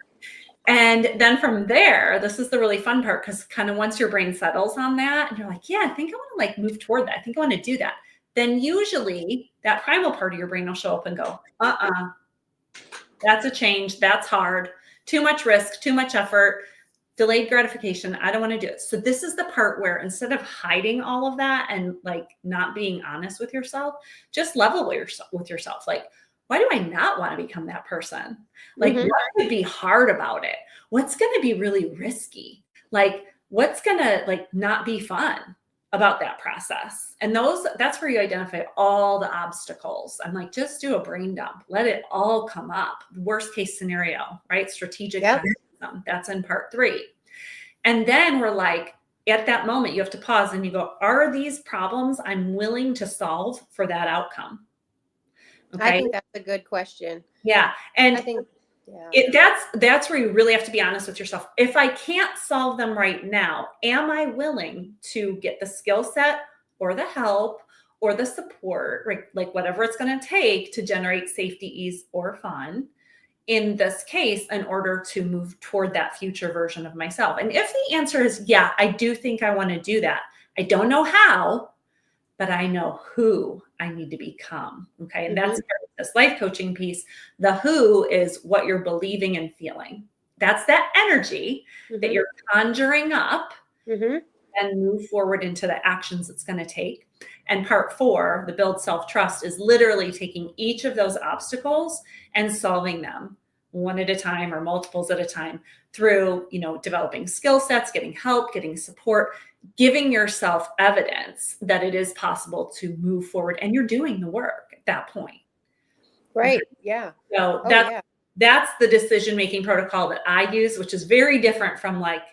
And then from there, this is the really fun part, because kind of once your brain settles on that and you're like, yeah, I think I want to like move toward that. I think I want to do that. Then usually that primal part of your brain will show up and go, that's a change. That's hard. Too much risk, too much effort, delayed gratification. I don't want to do it. So this is the part where instead of hiding all of that and like not being honest with yourself, just level with yourself. Like, why do I not want to become that person? Like, what would be hard about it? What's going to be really risky? Like, what's going to like not be fun about that process? And that's where you identify all the obstacles. I'm like, just do a brain dump. Let it all come up. Worst case scenario, right? Strategic. Yep. That's in part 3. And then we're like, at that moment, you have to pause and you go, are these problems I'm willing to solve for that outcome? Okay. I think that's a good question. Yeah. And I think, yeah. That's where you really have to be honest with yourself. If I can't solve them right now, am I willing to get the skill set or the help or the support, right? Like whatever it's going to take to generate safety, ease, or fun in this case, in order to move toward that future version of myself? And if the answer is, yeah, I do think I want to do that. I don't know how, but I know who I need to become. Okay. And that's this life coaching piece. The who is what you're believing and feeling. That's that energy that you're conjuring up and move forward into the actions it's going to take. And part 4, the build self-trust, is literally taking each of those obstacles and solving them one at a time or multiples at a time through, developing skill sets, getting help, getting support, giving yourself evidence that it is possible to move forward, and you're doing the work at that point. Right. Yeah. So that's the decision-making protocol that I use, which is very different from like,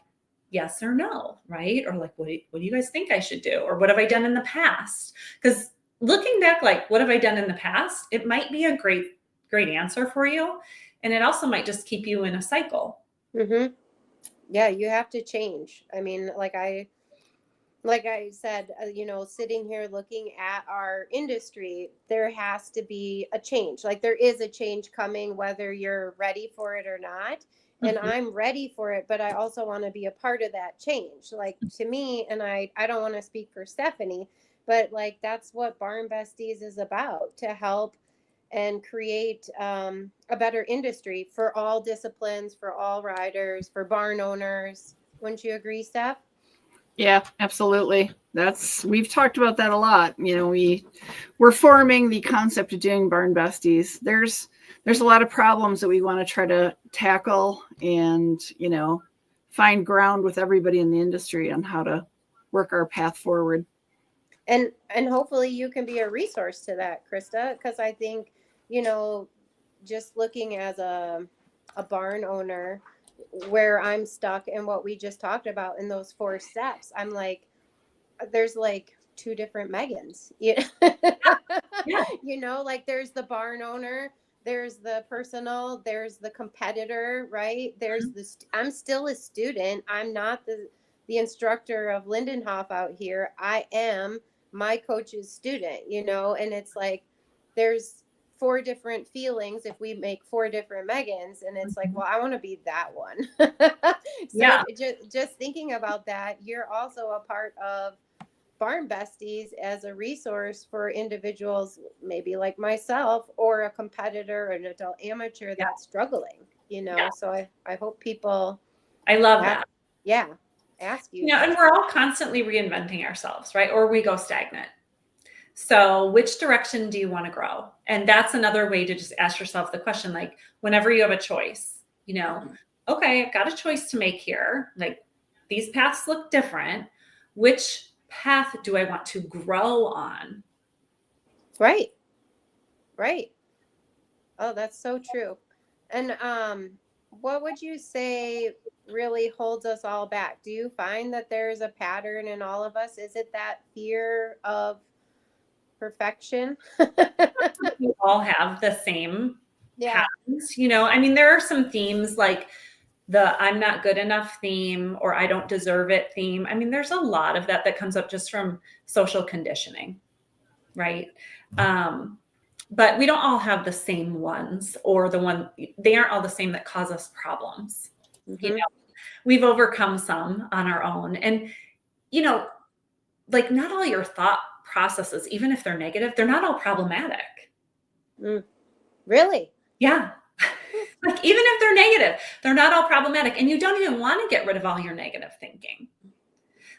yes or no, right? Or like, what do you guys think I should do? Or what have I done in the past? Because looking back, like, what have I done in the past? It might be a great answer for you. And it also might just keep you in a cycle. Yeah, you have to change. I mean, like I said, sitting here looking at our industry, there has to be a change. Like, there is a change coming, whether you're ready for it or not. And I'm ready for it, but I also want to be a part of that change. Like, to me, and I don't want to speak for Stephanie, but like, that's what Barn Besties is about, to help and create a better industry for all disciplines, for all riders, for barn owners. Wouldn't you agree, Steph? Yeah, absolutely. We've talked about that a lot. We're forming the concept of doing Barn Besties. There's a lot of problems that we want to try to tackle and, find ground with everybody in the industry on how to work our path forward. And hopefully you can be a resource to that, Krista, because I think, just looking as a barn owner, where I'm stuck and what we just talked about in those 4 steps, I'm like, there's like 2 different Megans. Like, there's the barn owner, there's the personal, there's the competitor, right? There's I'm still a student. I'm not the instructor of Lindenhof out here. I am my coach's student, and it's like, there's 4 different feelings if we make 4 different Megans, and it's like, well, I want to be that one. Just thinking about that, you're also a part of Barn Besties as a resource for individuals maybe like myself, or a competitor, an adult amateur that's struggling, so I hope people that ask you and we're all constantly reinventing ourselves, right? Or we go stagnant. So which direction do you want to grow? And that's another way to just ask yourself the question, like whenever you have a choice, you know, okay, I've got a choice to make here. Like these paths look different. Which path do I want to grow on? Right. Oh, that's so true. And what would you say really holds us all back? Do you find that there's a pattern in all of us? Is it that fear of perfection? We all have the same Yeah. patterns, you know. I mean, there are some themes like the I'm not good enough theme or I don't deserve it theme. I mean, there's a lot of that comes up just from social conditioning, right? But we don't all have the same ones, or they aren't all the same that cause us problems. Mm-hmm. You know, we've overcome some on our own. And, you know, like not all your thought processes, even if they're negative, they're not all problematic. Really? Yeah. Like even if they're negative, they're not all problematic. And you don't even want to get rid of all your negative thinking.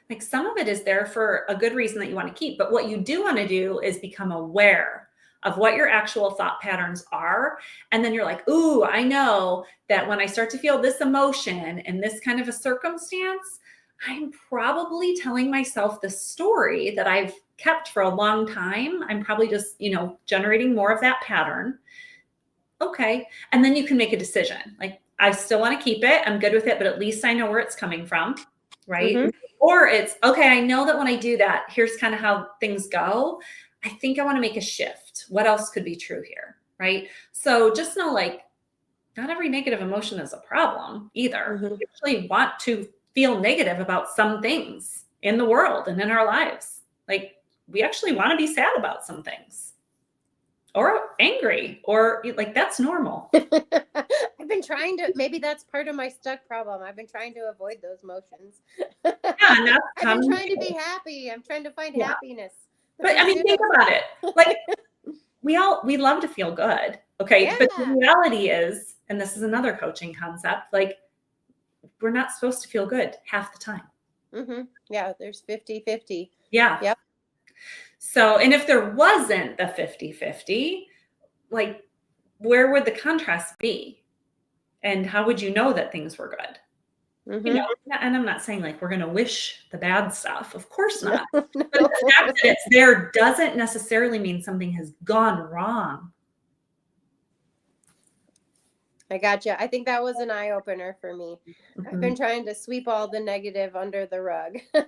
Like some of it is there for a good reason that you want to keep. But what you do want to do is become aware of what your actual thought patterns are. And then you're like, ooh, I know that when I start to feel this emotion and this kind of a circumstance, I'm probably telling myself the story that I've kept for a long time. I'm probably just, you know, generating more of that pattern. Okay. And then you can make a decision. Like, I still want to keep it. I'm good with it, but at least I know where it's coming from. Right. Mm-hmm. Or it's okay. I know that when I do that, here's kind of how things go. I think I want to make a shift. What else could be true here? Right. So just know, like, not every negative emotion is a problem either. Mm-hmm. We actually want to feel negative about some things in the world and in our lives. Like, we actually want to be sad about some things or angry, or like, that's normal. I've been trying to, maybe that's part of my stuck problem. I've been trying to avoid those emotions. Yeah, and I've been trying to be happy. I'm trying to find happiness. But I mean, think about it. Like, we love to feel good. Okay. Yeah. But the reality is, and this is another coaching concept, like, we're not supposed to feel good half the time. Mm-hmm. Yeah. There's 50-50. Yeah. Yep. So, and if there wasn't the 50-50, like, where would the contrast be? And how would you know that things were good? Mm-hmm. You know, and I'm not saying like we're going to wish the bad stuff. Of course not. No. But the fact that it's there doesn't necessarily mean something has gone wrong. I gotcha. I think that was an eye opener for me. Mm-hmm. I've been trying to sweep all the negative under the rug. Yeah,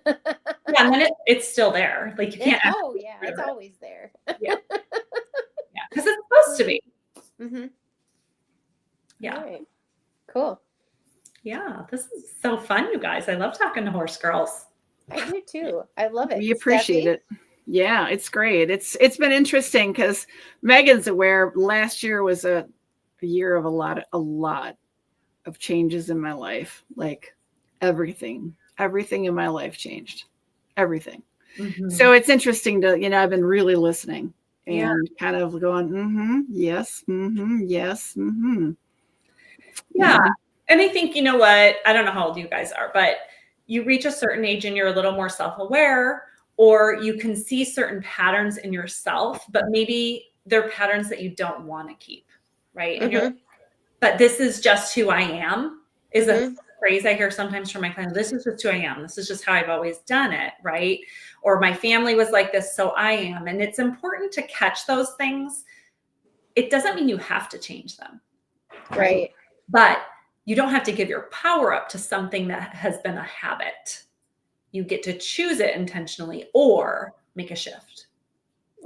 and then it's still there. Like, you can't. It's always there. Yeah, because it's supposed to be. Mm-hmm. Yeah. All right. Cool. Yeah, this is so fun, you guys. I love talking to horse girls. I do too. I love it. We appreciate it. Yeah, it's great. It's been interesting because Megan's aware last year was a year of a lot of changes in my life. Like everything in my life changed. Everything. Mm-hmm. So it's interesting to, you know, I've been really listening and kind of going, yes, yes, Yeah. And I think, you know what, I don't know how old you guys are, but you reach a certain age and you're a little more self-aware, or you can see certain patterns in yourself, but maybe they're patterns that you don't want to keep, right? And you're, but this is just who I am is a phrase I hear sometimes from my clients. This is just who I am. This is just how I've always done it, right? Or my family was like this, so I am. And it's important to catch those things. It doesn't mean you have to change them. Right. But you don't have to give your power up to something that has been a habit. You get to choose it intentionally or make a shift.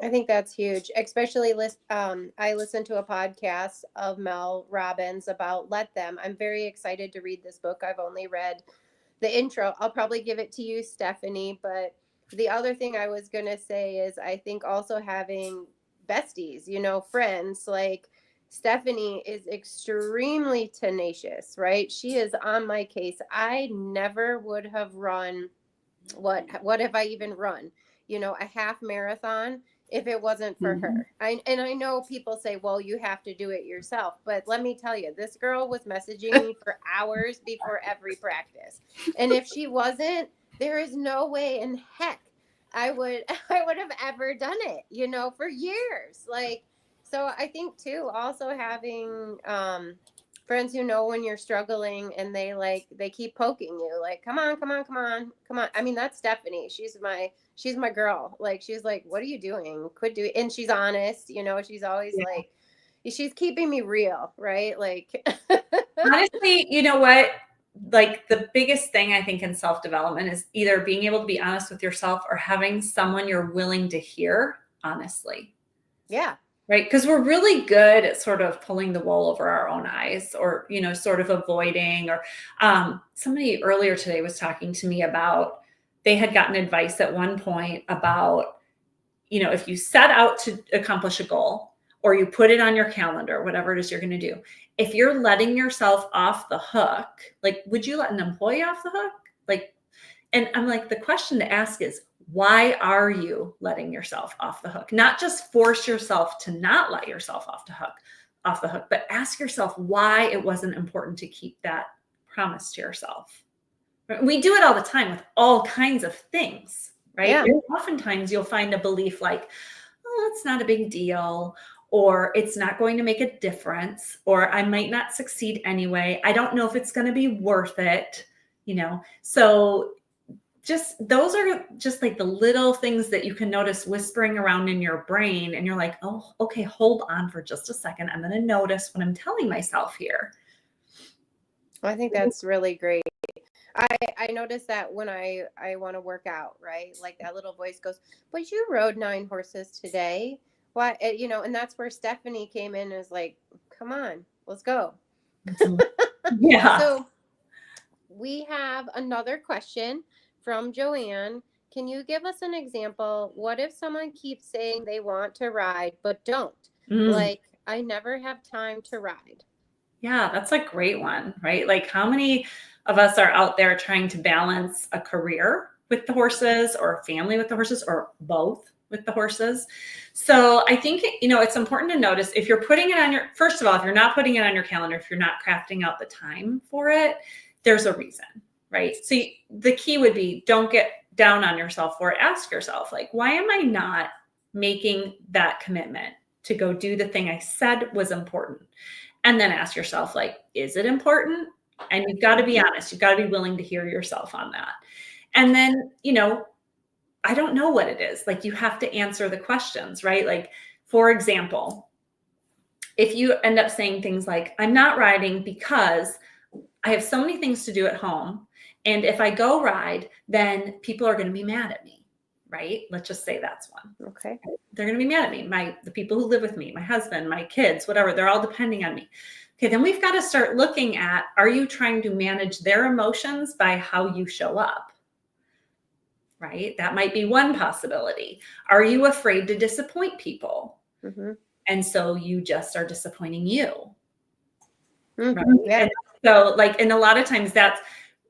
I think that's huge, especially I listened to a podcast of Mel Robbins about Let Them. I'm very excited to read this book. I've only read the intro. I'll probably give it to you, Stephanie. But the other thing I was going to say is I think also having besties, you know, friends like Stephanie is extremely tenacious, right? She is on my case. I never would have run. What have I even run? You know, a half marathon if it wasn't for her. I know people say, well, you have to do it yourself. But let me tell you, this girl was messaging me for hours before every practice. And if she wasn't, there is no way in heck I would have ever done it, you know, for years. Like, so I think too, also having friends who know when you're struggling and they keep poking you, like, come on, come on, come on, come on. I mean, that's Stephanie. She's my girl. Like, she's like, what are you doing? Quit doing. And she's honest, you know, she's always like, she's keeping me real, right? Like, honestly, you know what? Like the biggest thing I think in self-development is either being able to be honest with yourself or having someone you're willing to hear honestly. yeah. Right. Because we're really good at sort of pulling the wool over our own eyes or, you know, sort of avoiding or somebody earlier today was talking to me about they had gotten advice at one point about, you know, if you set out to accomplish a goal or you put it on your calendar, whatever it is you're going to do, if you're letting yourself off the hook, like, would you let an employee off the hook? Like, and I'm like, the question to ask is, why are you letting yourself off the hook? Not just force yourself to not let yourself off the hook, but ask yourself why it wasn't important to keep that promise to yourself. We do it all the time with all kinds of things, right? Yeah. Oftentimes you'll find a belief like, oh, it's not a big deal, or it's not going to make a difference, or I might not succeed anyway. I don't know if it's going to be worth it, you know? So just those are just like the little things that you can notice whispering around in your brain. And you're like, oh, okay, hold on for just a second. I'm going to notice what I'm telling myself here. I think that's really great. I noticed that when I want to work out, right? Like that little voice goes, but you rode 9 horses today. Why, you know, and that's where Stephanie came in and was like, come on, let's go. Yeah. So we have another question from Joanne. Can you give us an example? What if someone keeps saying they want to ride, but don't? Like, I never have time to ride. Yeah, that's a great one, right? Like how many of us are out there trying to balance a career with the horses or a family with the horses or both with the horses? So I think, you know, it's important to notice if you're putting it on your, first of all, if you're not putting it on your calendar, if you're not crafting out the time for it, there's a reason, right? So the key would be don't get down on yourself for it. Ask yourself, like, why am I not making that commitment to go do the thing I said was important? And then ask yourself, like, is it important? And you've got to be honest. You've got to be willing to hear yourself on that. And then, you know, I don't know what it is. Like, you have to answer the questions, right? Like, for example, if you end up saying things like, I'm not riding because I have so many things to do at home. And if I go ride, then people are going to be mad at me, right? Let's just say that's one. Okay. They're going to be mad at me. The people who live with me, my husband, my kids, whatever, they're all depending on me. Okay, then we've got to start looking at, are you trying to manage their emotions by how you show up? Right? That might be one possibility. Are you afraid to disappoint people? Mm-hmm. And so you just are disappointing you. Mm-hmm. Right? Yeah. And so like, and a lot of times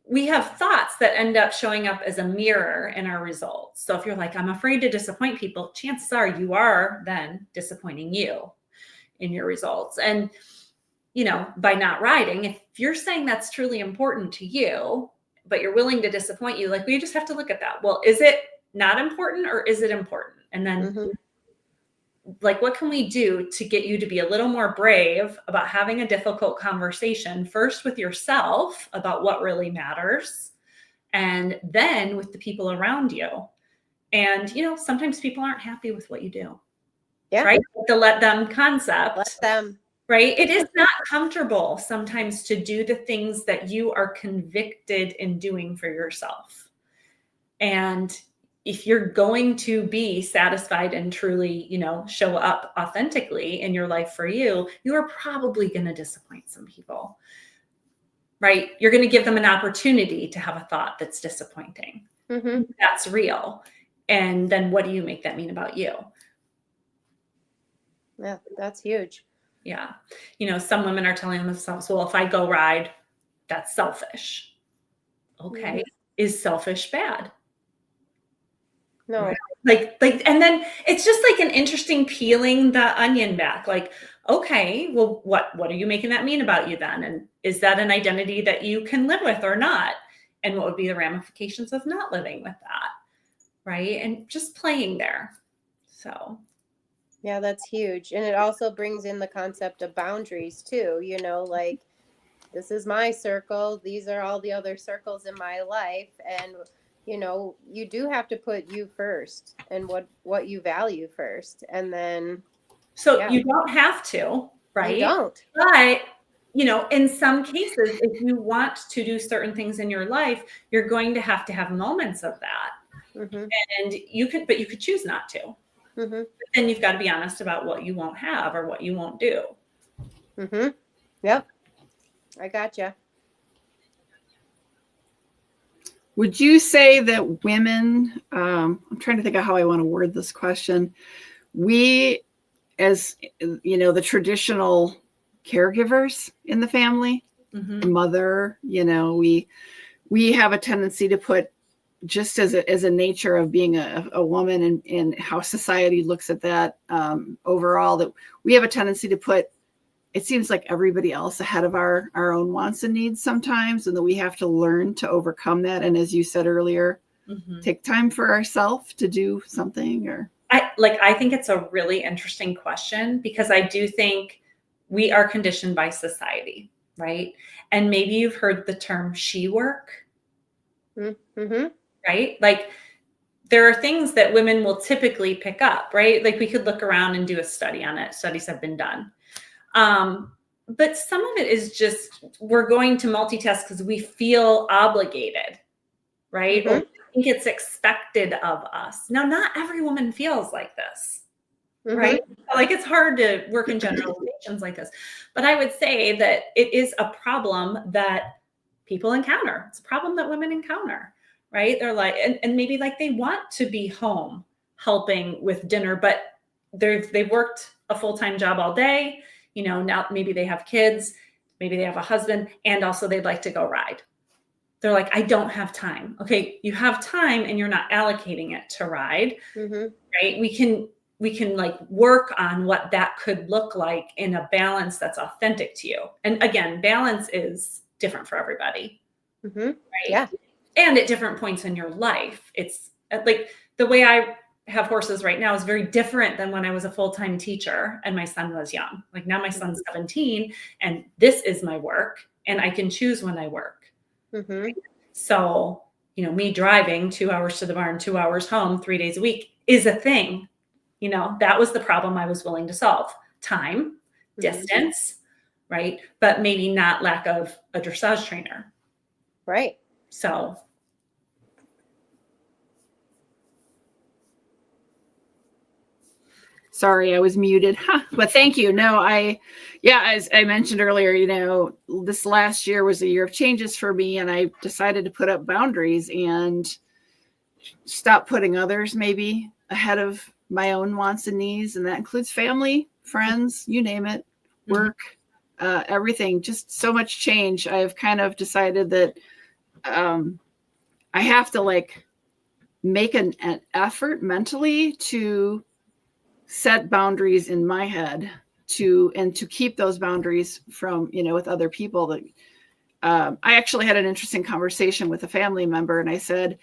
we have thoughts that end up showing up as a mirror in our results. So if you're like, I'm afraid to disappoint people, chances are you are then disappointing you in your results. And, you know, by not riding, if you're saying that's truly important to you, but you're willing to disappoint you, like, we just have to look at that. Well, is it not important or is it important? And then like, what can we do to get you to be a little more brave about having a difficult conversation, first with yourself about what really matters, and then with the people around you. And, you know, sometimes people aren't happy with what you do. Yeah. Right? The let them concept. Let them. Right? It is not comfortable sometimes to do the things that you are convicted in doing for yourself. And if you're going to be satisfied and truly, you know, show up authentically in your life for you, you are probably going to disappoint some people, right? You're going to give them an opportunity to have a thought that's disappointing. Mm-hmm. That's real. And then what do you make that mean about you? Yeah, that's huge. Yeah. You know, some women are telling themselves, well, if I go ride, that's selfish. Okay. Is selfish bad? No. Right? Like, and then it's just like an interesting peeling the onion back. Like, okay, well, what are you making that mean about you then? And is that an identity that you can live with or not? And what would be the ramifications of not living with that? right? And just playing there. So. Yeah, that's huge. And it also brings in the concept of boundaries too, you know, like this is my circle. These are all the other circles in my life. And, you know, you do have to put you first and what you value first. And then. So you don't have to, right? You don't. But, you know, in some cases, if you want to do certain things in your life, you're going to have moments of that. Mm-hmm. And you could choose not to. Mm-hmm. But then you've got to be honest about what you won't have or what you won't do. Mm-hmm. Yep. I gotcha. Would you say that women, I'm trying to think of how I want to word this question. We, as you know, the traditional caregivers in the family, the mother, you know, we have a tendency to put, just as a nature of being a woman and how society looks at that overall, that we have a tendency to put, it seems like, everybody else ahead of our own wants and needs sometimes, and that we have to learn to overcome that. And as you said earlier, take time for ourselves to do something. Or I think it's a really interesting question, because I do think we are conditioned by society, right? And maybe you've heard the term she work, right? Like there are things that women will typically pick up, right? Like we could look around and do a study on it. Studies have been done. But some of it is just, we're going to multitask because we feel obligated, right? Or we think it's expected of us. Now, not every woman feels like this, right? Like it's hard to work in generalizations like this, but I would say that it is a problem that people encounter. It's a problem that women encounter, right? They're like, and maybe like they want to be home helping with dinner, but they've worked a full-time job all day. You know, now maybe they have kids, maybe they have a husband, and also they'd like to go ride. They're like, I don't have time. Okay, you have time and you're not allocating it to ride, right? We can like work on what that could look like in a balance that's authentic to you. And again, balance is different for everybody, right? Yeah. And at different points in your life. It's like the way I have horses right now is very different than when I was a full-time teacher and my son was young. Like now my son's 17 and this is my work and I can choose when I work. So, you know, me driving 2 hours to the barn, 2 hours home, 3 days a week is a thing. You know, that was the problem I was willing to solve. Time, distance, right? But maybe not lack of a dressage trainer. Right. So. Sorry, I was muted. But thank you. No, as I mentioned earlier, you know, this last year was a year of changes for me, and I decided to put up boundaries and stop putting others maybe ahead of my own wants and needs. And that includes family, friends, you name it, work, everything, just so much change. I've kind of decided that I have to like make an effort mentally to set boundaries in my head to keep those boundaries from, you know, with other people. That I actually had an interesting conversation with a family member, and I said,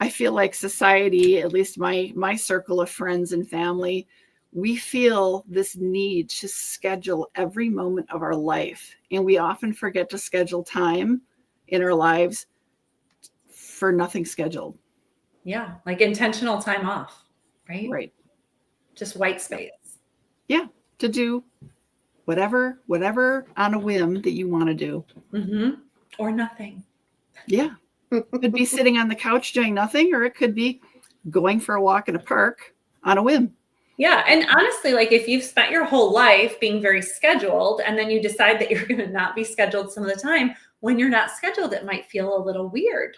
I feel like society, at least my circle of friends and family, we feel this need to schedule every moment of our life. And we often forget to schedule time in our lives for nothing scheduled. Yeah. Like intentional time off, right? Right. Just white space. Yeah. To do whatever on a whim that you want to do. Or nothing. Yeah. It could be sitting on the couch doing nothing, or it could be going for a walk in a park on a whim. Yeah. And honestly, like if you've spent your whole life being very scheduled and then you decide that you're going to not be scheduled some of the time, when you're not scheduled, it might feel a little weird.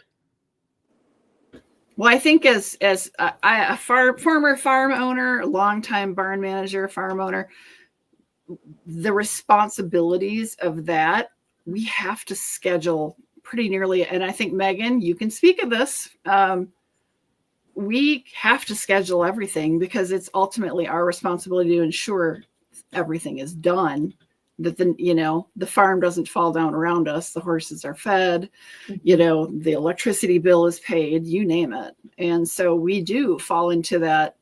Well, I think as a former farm owner, longtime barn manager, farm owner, the responsibilities of that, we have to schedule pretty nearly. And I think, Megan, you can speak of this. We have to schedule everything because it's ultimately our responsibility to ensure everything is done that the farm doesn't fall down around us. The horses are fed, the electricity bill is paid, you name it. And so we do fall into that,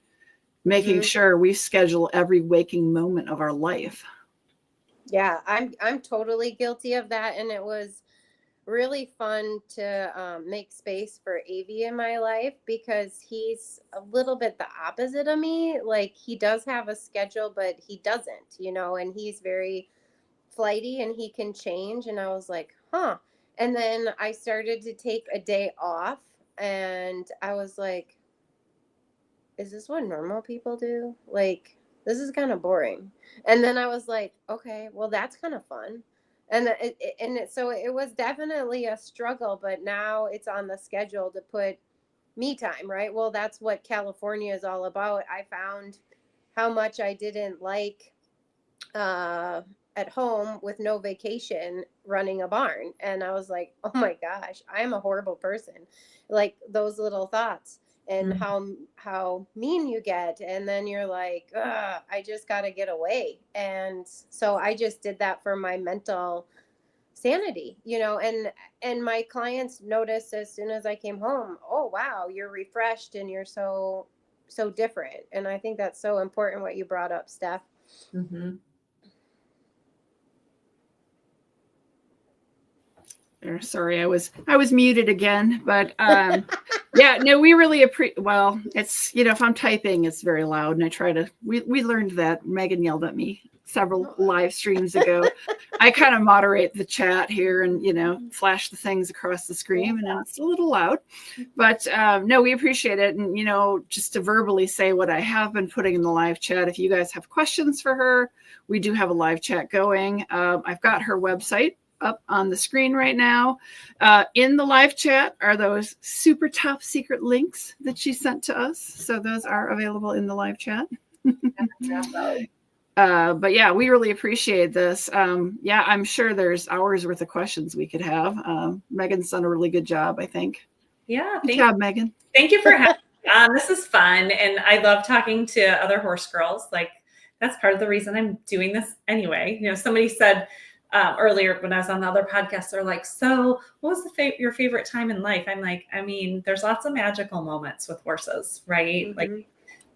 making sure we schedule every waking moment of our life. Yeah, I'm totally guilty of that. And it was really fun to make space for Avi in my life, because he's a little bit the opposite of me. Like, he does have a schedule, but he doesn't, and he's very flighty and he can change. And I was like, huh. And then I started to take a day off and I was like, is this what normal people do? Like, this is kind of boring. And then I was like, okay, well, that's kind of fun. And so it was definitely a struggle, but now it's on the schedule to put me time, right? Well, that's what California is all about. I found how much I didn't like at home with no vacation running a barn. And I was like, oh my gosh, I'm a horrible person. Like, those little thoughts and how mean you get. And then you're like, I just got to get away. And so I just did that for my mental sanity, and my clients noticed as soon as I came home, oh, wow, you're refreshed and you're so different. And I think that's so important what you brought up, Steph. Sorry, I was muted again, but yeah, no, we really appreciate. Well, it's if I'm typing, it's very loud, and I try to. We learned that. Megan yelled at me several live streams ago. I kind of moderate the chat here, and flash the things across the screen, and it's a little loud, but no, we appreciate it, and just to verbally say what I have been putting in the live chat. If you guys have questions for her, we do have a live chat going. I've got her website up on the screen right now. In the live chat are those super top secret links that she sent to us. So those are available in the live chat. But yeah, we really appreciate this. Yeah, I'm sure there's hours worth of questions we could have. Megan's done a really good job, I think. Yeah. Good job, Megan. Thank you for having me. This is fun. And I love talking to other horse girls. Like, that's part of the reason I'm doing this anyway. Somebody said, earlier when I was on the other podcast, they're like, so what was your favorite time in life? I'm like, there's lots of magical moments with horses, right? Like,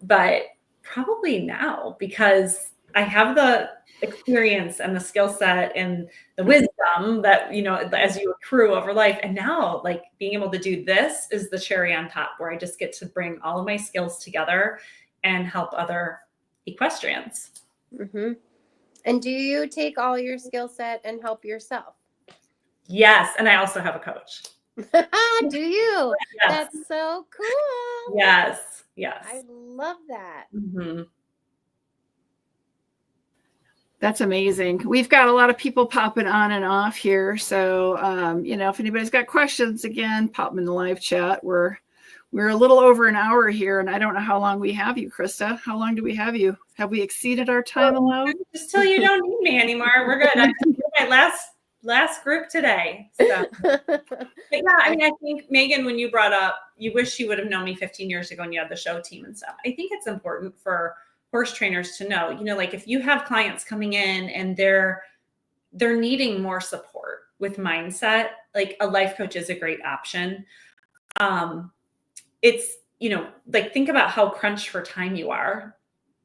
but probably now, because I have the experience and the skill set and the wisdom that, as you accrue over life. And now, like, being able to do this is the cherry on top, where I just get to bring all of my skills together and help other equestrians. And do you take all your skill set and help yourself? Yes. And I also have a coach. Do you? Yes. That's so cool. Yes. I love that. That's amazing. We've got a lot of people popping on and off here. So, if anybody's got questions, again, pop them in the live chat. We're a little over an hour here, and I don't know how long we have you, Krista. How long do we have you? Have we exceeded our time allowed? Just till you don't need me anymore. We're good. I did my last group today. So. But yeah, I think, Megan, when you brought up, you wish you would have known me 15 years ago when you had the show team and stuff. I think it's important for horse trainers to know, like, if you have clients coming in and they're needing more support with mindset, like, a life coach is a great option. It's, like, think about how crunched for time you are.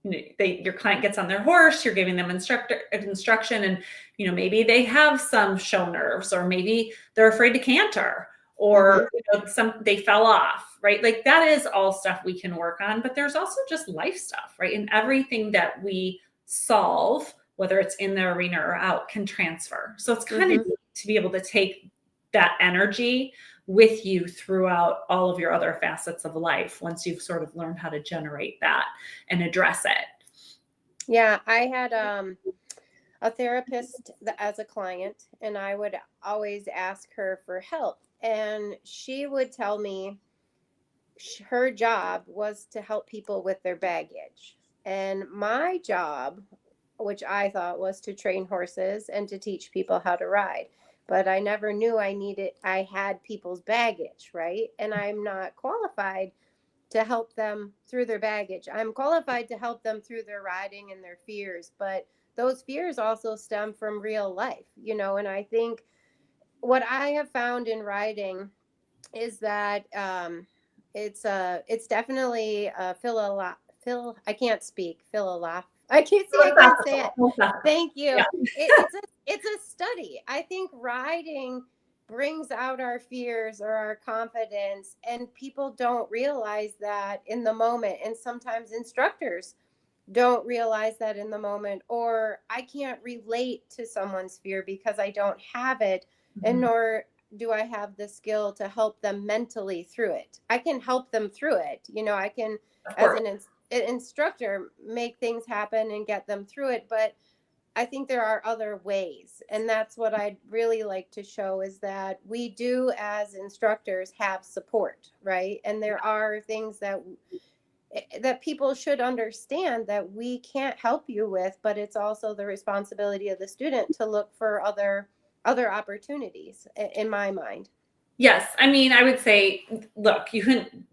Your client gets on their horse, you're giving them instruction, and, maybe they have some show nerves, or maybe they're afraid to canter, or they fell off, right? Like, that is all stuff we can work on, but there's also just life stuff, right? And everything that we solve, whether it's in the arena or out, can transfer. So it's kind of neat to be able to take that energy with you throughout all of your other facets of life, once you've sort of learned how to generate that and address it. Yeah, I had a therapist as a client, and I would always ask her for help. And she would tell me her job was to help people with their baggage. And my job, which I thought was to train horses and to teach people how to ride. But I never knew I had people's baggage, right? And I'm not qualified to help them through their baggage. I'm qualified to help them through their riding and their fears, but those fears also stem from real life, you know. And I think what I have found in riding is that it's definitely I can't speak I can't say it. Thank you. Yeah. It's a study. I think riding brings out our fears or our confidence, and people don't realize that in the moment, and sometimes instructors don't realize that in the moment, or I can't relate to someone's fear because I don't have it, and nor do I have the skill to help them mentally through it. I can help them through it. You know, I can, as an instructor, make things happen and get them through it. But I think there are other ways. And that's what I'd really like to show, is that we do, as instructors, have support, right? And there are things that people should understand that we can't help you with, but it's also the responsibility of the student to look for other opportunities, in my mind. Yes. I mean, I would say, look,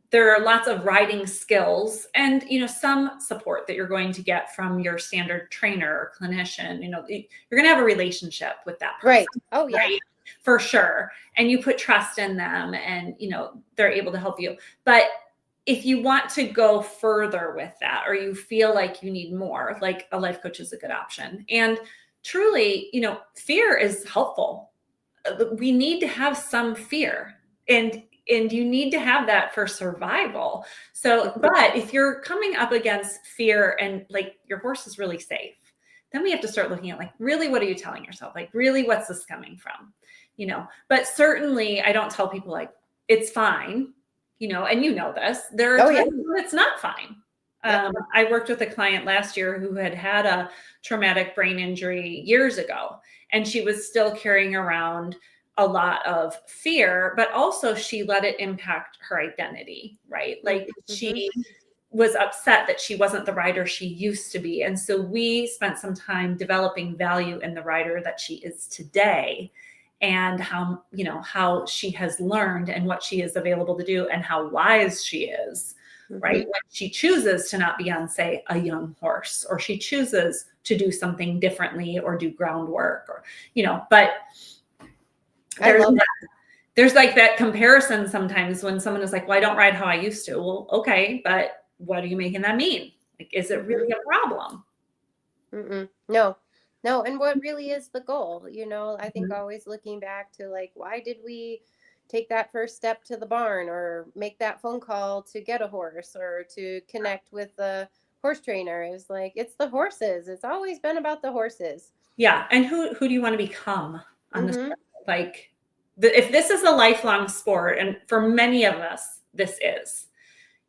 there are lots of riding skills and, you know, some support that you're going to get from your standard trainer or clinician. You know, you're going to have a relationship with that person. Right. Oh, yeah. Right? For sure. And you put trust in them and, you know, they're able to help you. But if you want to go further with that, or you feel like you need more, like a life coach is a good option. And truly, you know, fear is helpful. We need to have some fear, and you need to have that for survival. So, but if you're coming up against fear and like your horse is really safe, then we have to start looking at, like, really, what are you telling yourself? Like, really, what's this coming from? You know, but certainly I don't tell people like, it's fine, you know, and you know this, there are times when it's not fine. I worked with a client last year who had a traumatic brain injury years ago, and she was still carrying around a lot of fear, but also she let it impact her identity, right? Like she was upset that she wasn't the rider she used to be. And so we spent some time developing value in the rider that she is today, and how, you know, how she has learned and what she is available to do and how wise she is. Right? When she chooses to not be on, say, a young horse, or she chooses to do something differently or do groundwork, or, you know, but there's like that comparison sometimes when someone is like, well, I don't ride how I used to. Well, okay, but what are you making that mean? Like, is it really a problem? No. And what really is the goal? You know, I think always looking back to, like, why did we take that first step to the barn, or make that phone call to get a horse, or to connect with the horse trainer? Is like, it's the horses. It's always been about the horses. Yeah. And who do you want to become on this? Like, if this is a lifelong sport, and for many of us, this is,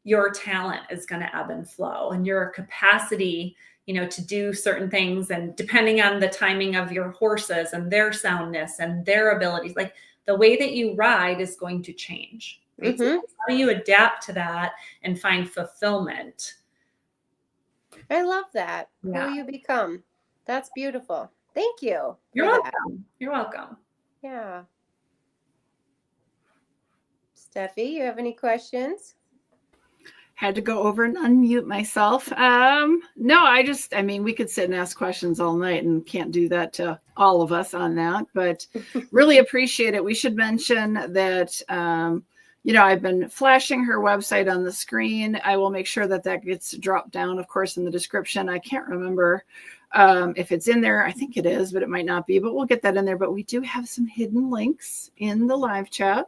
your talent is going to ebb and flow, and your capacity, you know, to do certain things, and depending on the timing of your horses and their soundness and their abilities, like, the way that you ride is going to change. Right? So how do you adapt to that and find fulfillment? I love that. Yeah. Who you become. That's beautiful. Thank you. You're welcome. You're welcome. Yeah. Steffi, you have any questions? Had to go over and unmute myself. No, I mean, we could sit and ask questions all night, and can't do that to all of us on that, but really appreciate it. We should mention that, you know, I've been flashing her website on the screen. I will make sure that gets dropped down, of course, in the description. I can't remember if it's in there. I think it is, but it might not be, but we'll get that in there. But we do have some hidden links in the live chat.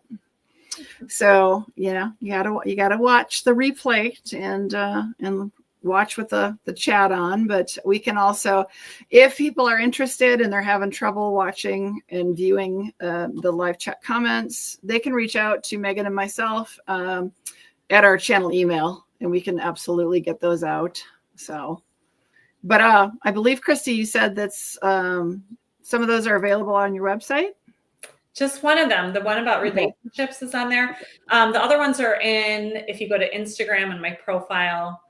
So, you know, you gotta watch the replay and watch with the chat on. But we can also, if people are interested and they're having trouble watching and viewing the live chat comments, they can reach out to Megan and myself at our channel email, and we can absolutely get those out. So, but I believe, Krista, you said that's some of those are available on your website. Just one of them. The one about relationships is on there. The other ones are if you go to Instagram and my profile,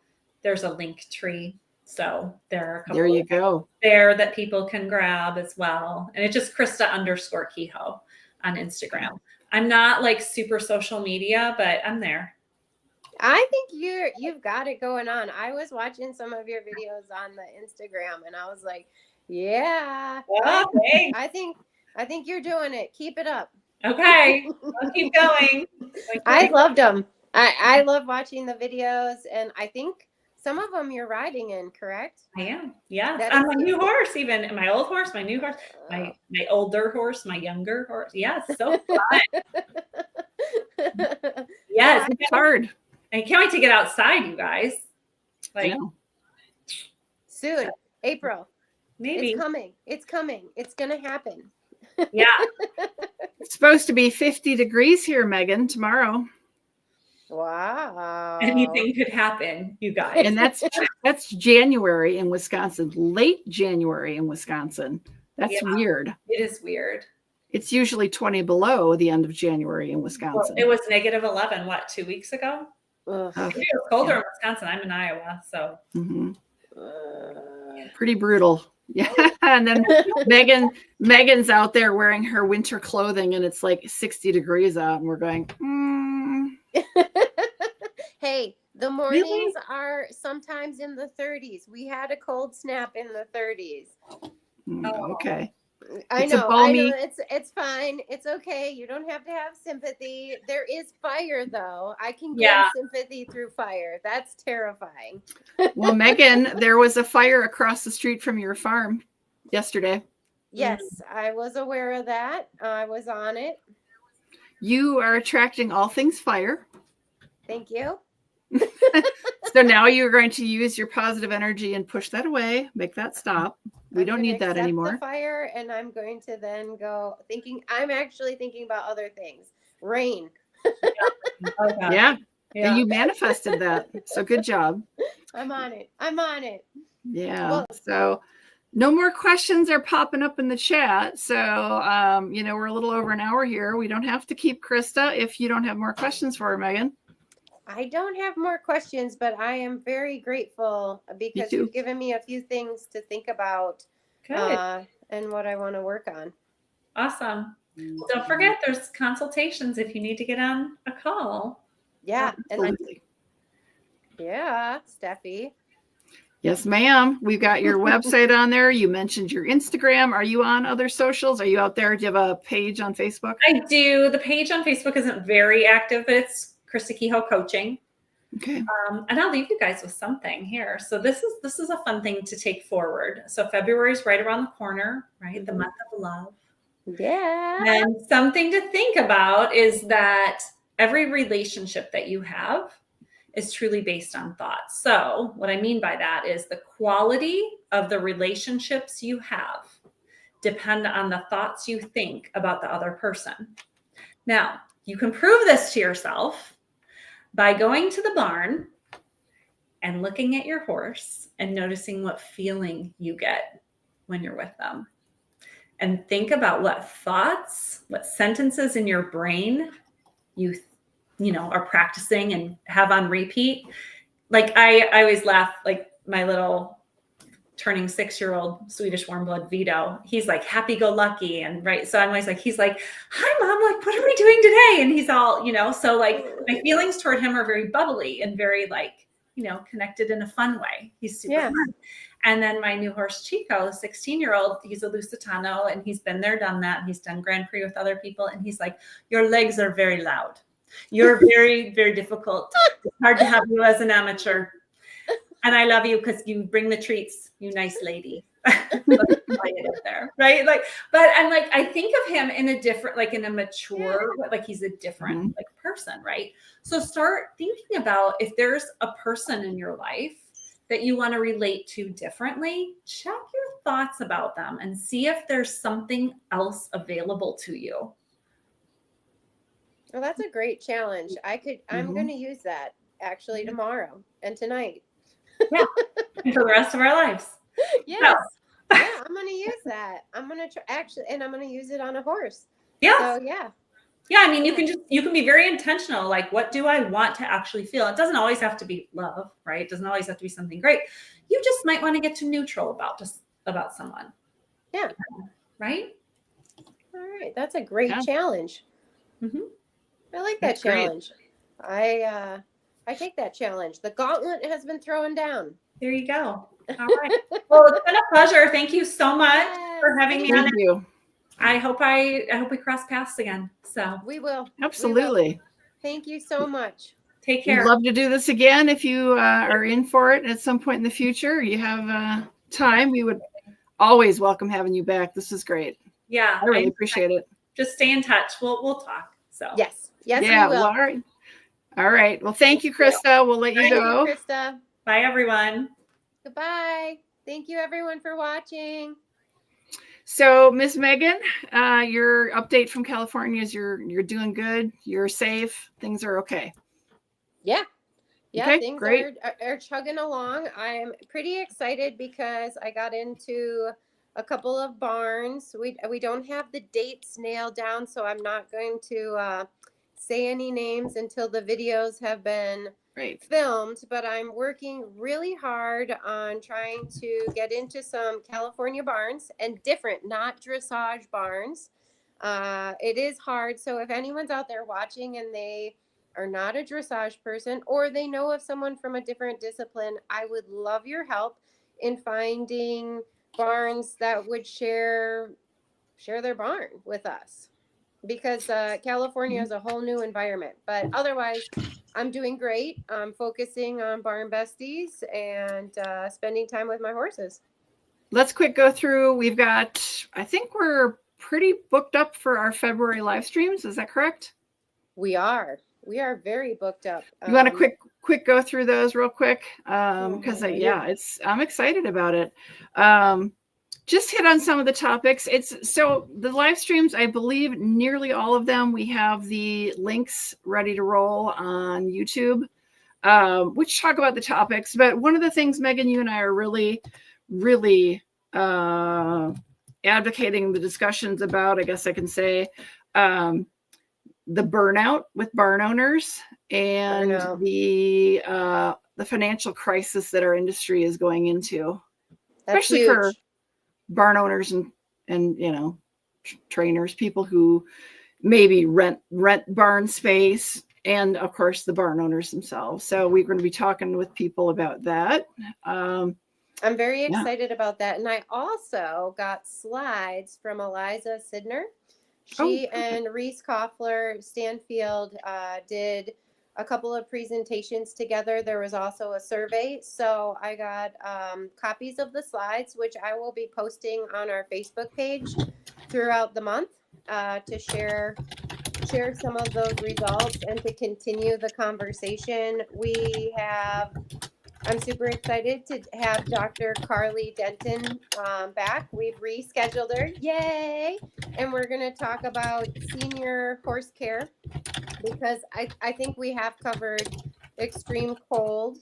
there's a link tree. So there are a couple there you go there that people can grab as well. And it's just Krista_Kehoe on Instagram. I'm not like super social media, but I'm there. I think you've got it going on. I was watching some of your videos on the Instagram, and I was like, Yeah. Oh, thanks. I think you're doing it. Keep it up. Okay, I'll keep going. I loved them. I love watching the videos, and I think some of them you're riding in, correct? I am. Yes. That On is my good. new horse, even my old horse, my new horse, my older horse, my younger horse. Yes, so fun. Yes, It's hard. I can't wait to get outside, you guys. Like Yeah. Soon, April. maybe. It's coming. It's coming. It's gonna happen. Yeah. It's supposed to be 50 degrees here, Megan, tomorrow. Wow. Anything could happen, you guys. And that's January in Wisconsin, late January in Wisconsin. That's weird. It is weird. It's usually 20 below the end of January in Well, Wisconsin. it was -11, what, 2 weeks ago? Ugh. It was colder in Wisconsin. I'm in Iowa, so. Pretty brutal. Yeah. And then Megan's out there wearing her winter clothing and it's like 60 degrees out and we're going, Hey, the mornings are sometimes in the 30s. We had a cold snap in the 30s. Okay. I It's a know. balmy- It's fine. It's okay. You don't have to have sympathy. There is fire, though. I can give Yeah. sympathy through fire. That's terrifying. Well, Megan, there was a fire across the street from your farm yesterday. Yes, I was aware of that. I was on it. You are attracting all things fire. Thank you. So now you're going to use your positive energy and push that away, make that stop. We I'm don't gonna need that accept anymore. The fire, and I'm going to then go thinking. I'm actually thinking about other things. Rain. Okay. Yeah. Yeah. And you manifested that. So good job. I'm on it. I'm on it. Yeah. Well- So no more questions are popping up in the chat. So, we're a little over an hour here. We don't have to keep Krista if you don't have more questions for her, Megan. I don't have more questions, but I am very grateful because too. you've given me a few things to think about Good. and what I want to work on. Awesome. Don't forget, there's consultations if you need to get on a call. Yeah. And Absolutely. yeah, Steffi. Yes, ma'am. We've got your website on there. You mentioned your Instagram. Are you on other socials? Are you out there? Do you have a page on Facebook? I do. The page on Facebook isn't very active, but it's Krista Kehoe Coaching. Okay. And I'll leave you guys with something here. So this is a fun thing to take forward. So February is right around the corner, right? The month of love. Yeah. And something to think about is that every relationship that you have is truly based on thoughts. So what I mean by that is the quality of the relationships you have depend on the thoughts you think about the other person. Now, you can prove this to yourself by going to the barn and looking at your horse and noticing what feeling you get when you're with them. And think about what thoughts, what sentences in your brain you are practicing and have on repeat. Like I always laugh, like my little turning 6-year-old Swedish Warmblood Vito, he's like happy-go-lucky and right. So I'm always like, he's like, hi mom, like, what are we doing today? And he's all, so like my feelings toward him are very bubbly and very like, connected in a fun way. He's super fun. And then my new horse, Chico, 16-year-old, he's a Lusitano and he's been there, done that. And he's done Grand Prix with other people. And he's like, your legs are very loud. You're very, very difficult. It's hard to have you as an amateur. And I love you because you bring the treats, you nice lady. There, right? Like, but I'm like, I think of him in a different, like in a mature, like he's a different like person, right? So start thinking about if there's a person in your life that you want to relate to differently, check your thoughts about them and see if there's something else available to you. Well, that's a great challenge. I'm going to use that actually tomorrow and tonight. Yeah, and for the rest of our lives. Yes. Yeah, I'm going to use that. I'm going to and I'm going to use it on a horse. Yeah. So yeah. Yeah, I mean, you can be very intentional. Like, what do I want to actually feel? It doesn't always have to be love, right? It doesn't always have to be something great. You just might want to get to neutral about someone. Yeah. Right. All right. That's a great challenge. Mm-hmm. I like that challenge. I take that challenge. The gauntlet has been thrown down. There you go. All right. Well, it's been a pleasure. Thank you so much for having me on. Thank you. I hope we cross paths again. So We will. Absolutely. We will. Thank you so much. take We'd care. love to do this again if you are in for it at some point in the future. You have time. We would always welcome having you back. This is great. Yeah. I really appreciate it. Just stay in touch. We'll talk. So Yes. Yes, Yeah. we will. Well, all right. All right. Well, thank you, Krista. We'll let you go. Thank you, Krista. bye, everyone. Goodbye. Thank you, everyone, for watching. So, Miss Megan, your update from California is you're doing good. You're safe. Things are okay. Yeah. Yeah, Okay, things great. are chugging along. I'm pretty excited because I got into a couple of barns. We don't have the dates nailed down, so I'm not going to say any names until the videos have been filmed, but I'm working really hard on trying to get into some California barns and different, not dressage barns. It is hard. So if anyone's out there watching and they are not a dressage person or they know of someone from a different discipline, I would love your help in finding barns that would share their barn with us, because California is a whole new environment. But otherwise, I'm doing great. I'm focusing on barn besties and spending time with my horses. Let's quick go through. We've got, I think we're pretty booked up for our February live streams. Is that correct? We are very booked up. You want to quick go through those real quick? Because I'm excited about it. Just hit on some of the topics. So the live streams, I believe nearly all of them, we have the links ready to roll on YouTube, which talk about the topics. But one of the things, Megan, you and I are really, really advocating the discussions about, I guess I can say, the burnout with barn owners and the financial crisis that our industry is going into. That's especially huge. For barn owners and trainers, people who maybe rent barn space, and of course the barn owners themselves. So we're going to be talking with people about that. I'm very excited about that. And I also got slides from Eliza Sidner. She and Reese Koffler Stanfield did a couple of presentations together. There was also a survey. So I got copies of the slides, which I will be posting on our Facebook page throughout the month to share some of those results and to continue the conversation. I'm super excited to have Dr. Carly Denton back. We've rescheduled her. Yay! And we're going to talk about senior horse care, because I think we have covered extreme cold.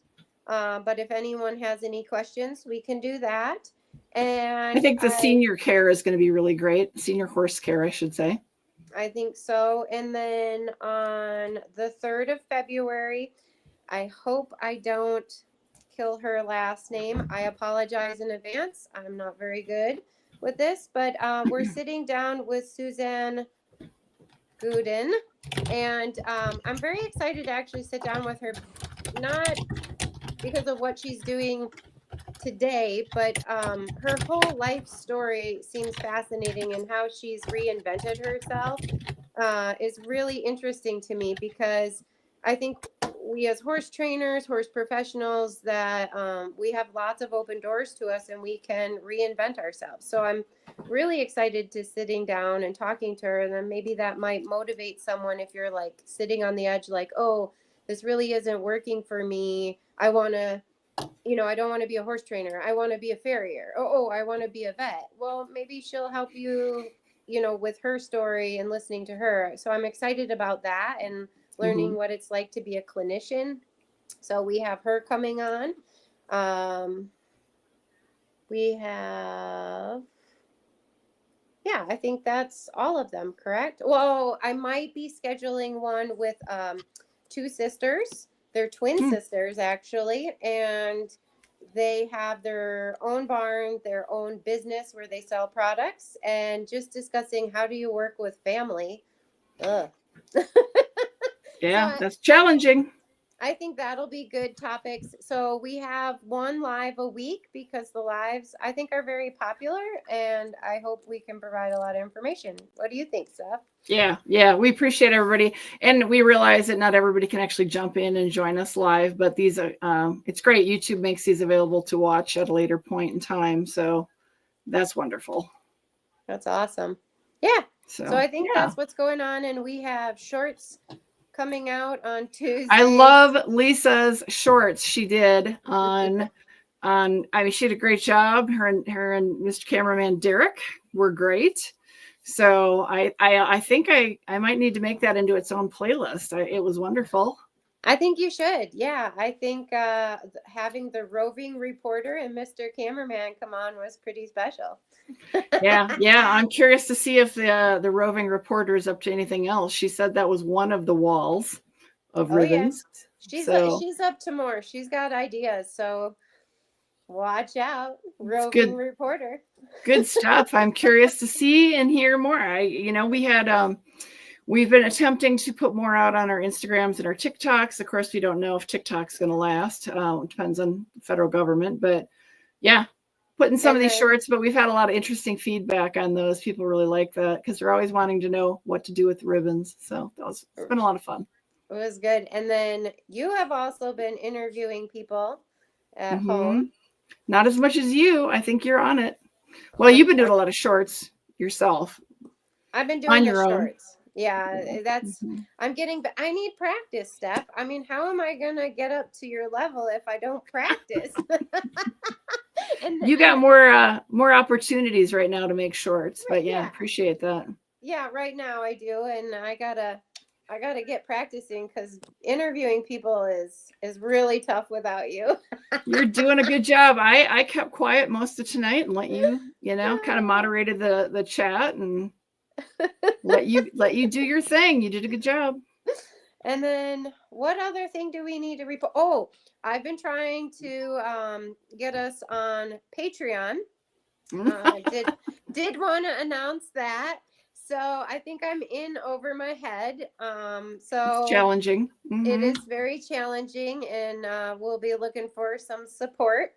But if anyone has any questions, we can do that. And I think the senior care is going to be really great. Senior horse care, I should say. I think so. And then on the 3rd of February, I hope I don't kill her last name. I apologize in advance. I'm not very good with this, but we're sitting down with Suzanne Gooden, and I'm very excited to actually sit down with her, not because of what she's doing today, but her whole life story seems fascinating, and how she's reinvented herself is really interesting to me, because I think we as horse trainers, horse professionals, that we have lots of open doors to us and we can reinvent ourselves. So I'm really excited to sitting down and talking to her, and then maybe that might motivate someone if you're like sitting on the edge, like, oh, this really isn't working for me. I want to, I don't want to be a horse trainer. I want to be a farrier. Oh, I want to be a vet. Well, maybe she'll help you, with her story and listening to her. So I'm excited about that and learning what it's like to be a clinician. So we have her coming on. We have, I think that's all of them, correct? Well, I might be scheduling one with two sisters. They're twin sisters, actually, and they have their own barn, their own business where they sell products, and just discussing how do you work with family. Ugh. Yeah, so that's challenging. I think that'll be good topics. So we have one live a week because the lives I think are very popular, and I hope we can provide a lot of information. What do you think, Steph? Yeah, we appreciate everybody, and we realize that not everybody can actually jump in and join us live, but these are it's great. YouTube makes these available to watch at a later point in time, so that's wonderful. That's awesome. Yeah. So I think yeah. that's what's going on, and we have shorts coming out on Tuesday. I love Lisa's shorts she did on I mean, she did a great job. Her and Mr. Cameraman Derek were great. So I think I might need to make that into its own playlist. It was wonderful. I think you should. Yeah, I think having the roving reporter and Mr. Cameraman come on was pretty special. Yeah. I'm curious to see if the roving reporter is up to anything else. She said that was one of the walls of ribbons. Yeah. She's up to more. She's got ideas. So watch out, roving reporter. Good stuff. I'm curious to see and hear more. We had we've been attempting to put more out on our Instagrams and our TikToks. Of course, we don't know if TikTok's going to last. It depends on the federal government, but yeah, putting some of these shorts, but we've had a lot of interesting feedback on those. People really like that because they're always wanting to know what to do with the ribbons. So it's been a lot of fun. It was good. And then you have also been interviewing people at home. Not as much as you. I think you're on it. Well, you've been doing a lot of shorts yourself. I've been doing the shorts. Yeah, that's I need practice, Steph. I mean, how am I gonna get up to your level if I don't practice? You got more opportunities right now to make shorts, but yeah, appreciate that. Yeah, right now I do, and I gotta get practicing because interviewing people is really tough without you. You're doing a good job. I kept quiet most of tonight and let you kind of moderated the chat and let you do your thing. You did a good job. And then what other thing do we need to report? Oh, I've been trying to get us on Patreon. Did want to announce that. So I think I'm in over my head. So it's challenging. It is very challenging, and we'll be looking for some support.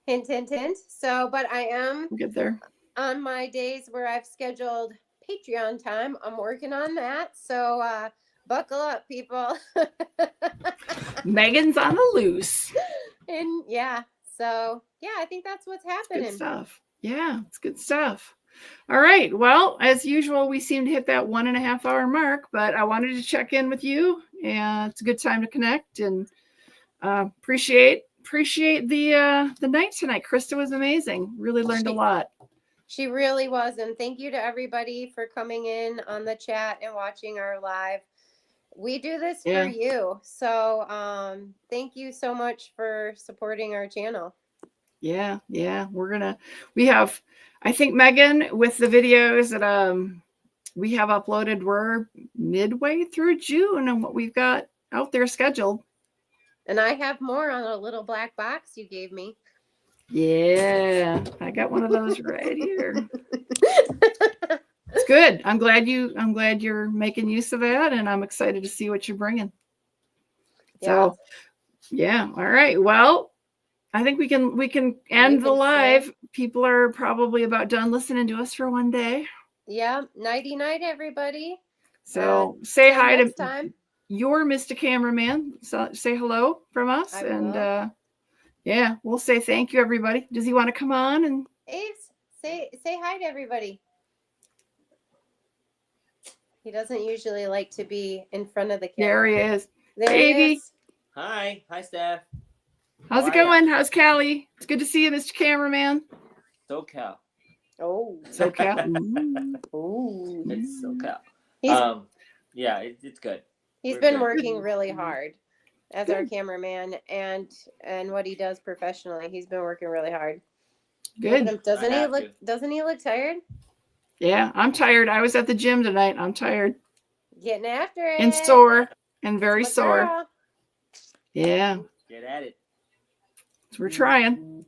Hint, hint, hint. So, but I am get there on my days where I've scheduled Patreon time. I'm working on that. So buckle up, people. Megan's on the loose. And so I think that's what's happening. Good stuff. Yeah, it's good stuff. All right. Well, as usual, we seem to hit that 1.5 hour mark, but I wanted to check in with you, and it's a good time to connect and appreciate the night tonight. Krista was amazing. Really learned a lot. She really was. And thank you to everybody for coming in on the chat and watching our live. We do this for you. So thank you so much for supporting our channel. Yeah. We have, I think, Megan, with the videos that we have uploaded, we're midway through June on what we've got out there scheduled. And I have more on a little black box you gave me. Yeah, I got one of those right here. It's good. I'm glad you're making use of that, and I'm excited to see what you're bringing. So, yeah. All right. Well, I think we can end the live. People are probably about done listening to us for one day. Yeah. Nighty night, everybody. So say hi to your Mr. Cameraman. So say hello from us, and we'll say thank you, everybody. Does he want to come on and say hi to everybody? He doesn't usually like to be in front of the camera. There he is. There he is. Hi, Steph. How's it going? How's Callie? It's good to see you, Mr. Cameraman. SoCal. Oh, SoCal. Oh, it's SoCal. It's good. He's been working really hard as our cameraman and what he does professionally. He's been working really hard. Good. Doesn't he look tired? Yeah, I'm tired. I was at the gym tonight. I'm tired. Getting after it. And sore. And very sore. Girl. Yeah. Get at it. So we're trying.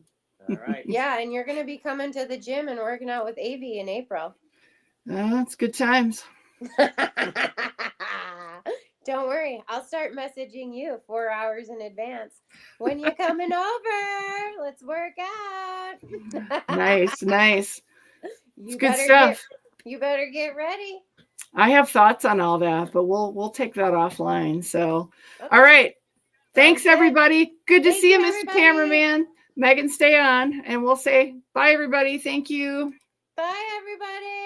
All right. Yeah, and you're going to be coming to the gym and working out with Avi in April. It's good times. Don't worry. I'll start messaging you 4 hours in advance. When you coming over? Let's work out. Nice. You Good better stuff. You better get ready. I have thoughts on all that, but we'll take that offline. So, Okay. all right. Thanks, Sounds good. everybody. Good to Thank see you, you, Mr. everybody. Cameraman. Megan, stay on, and we'll say bye, everybody. Thank you. Bye, everybody.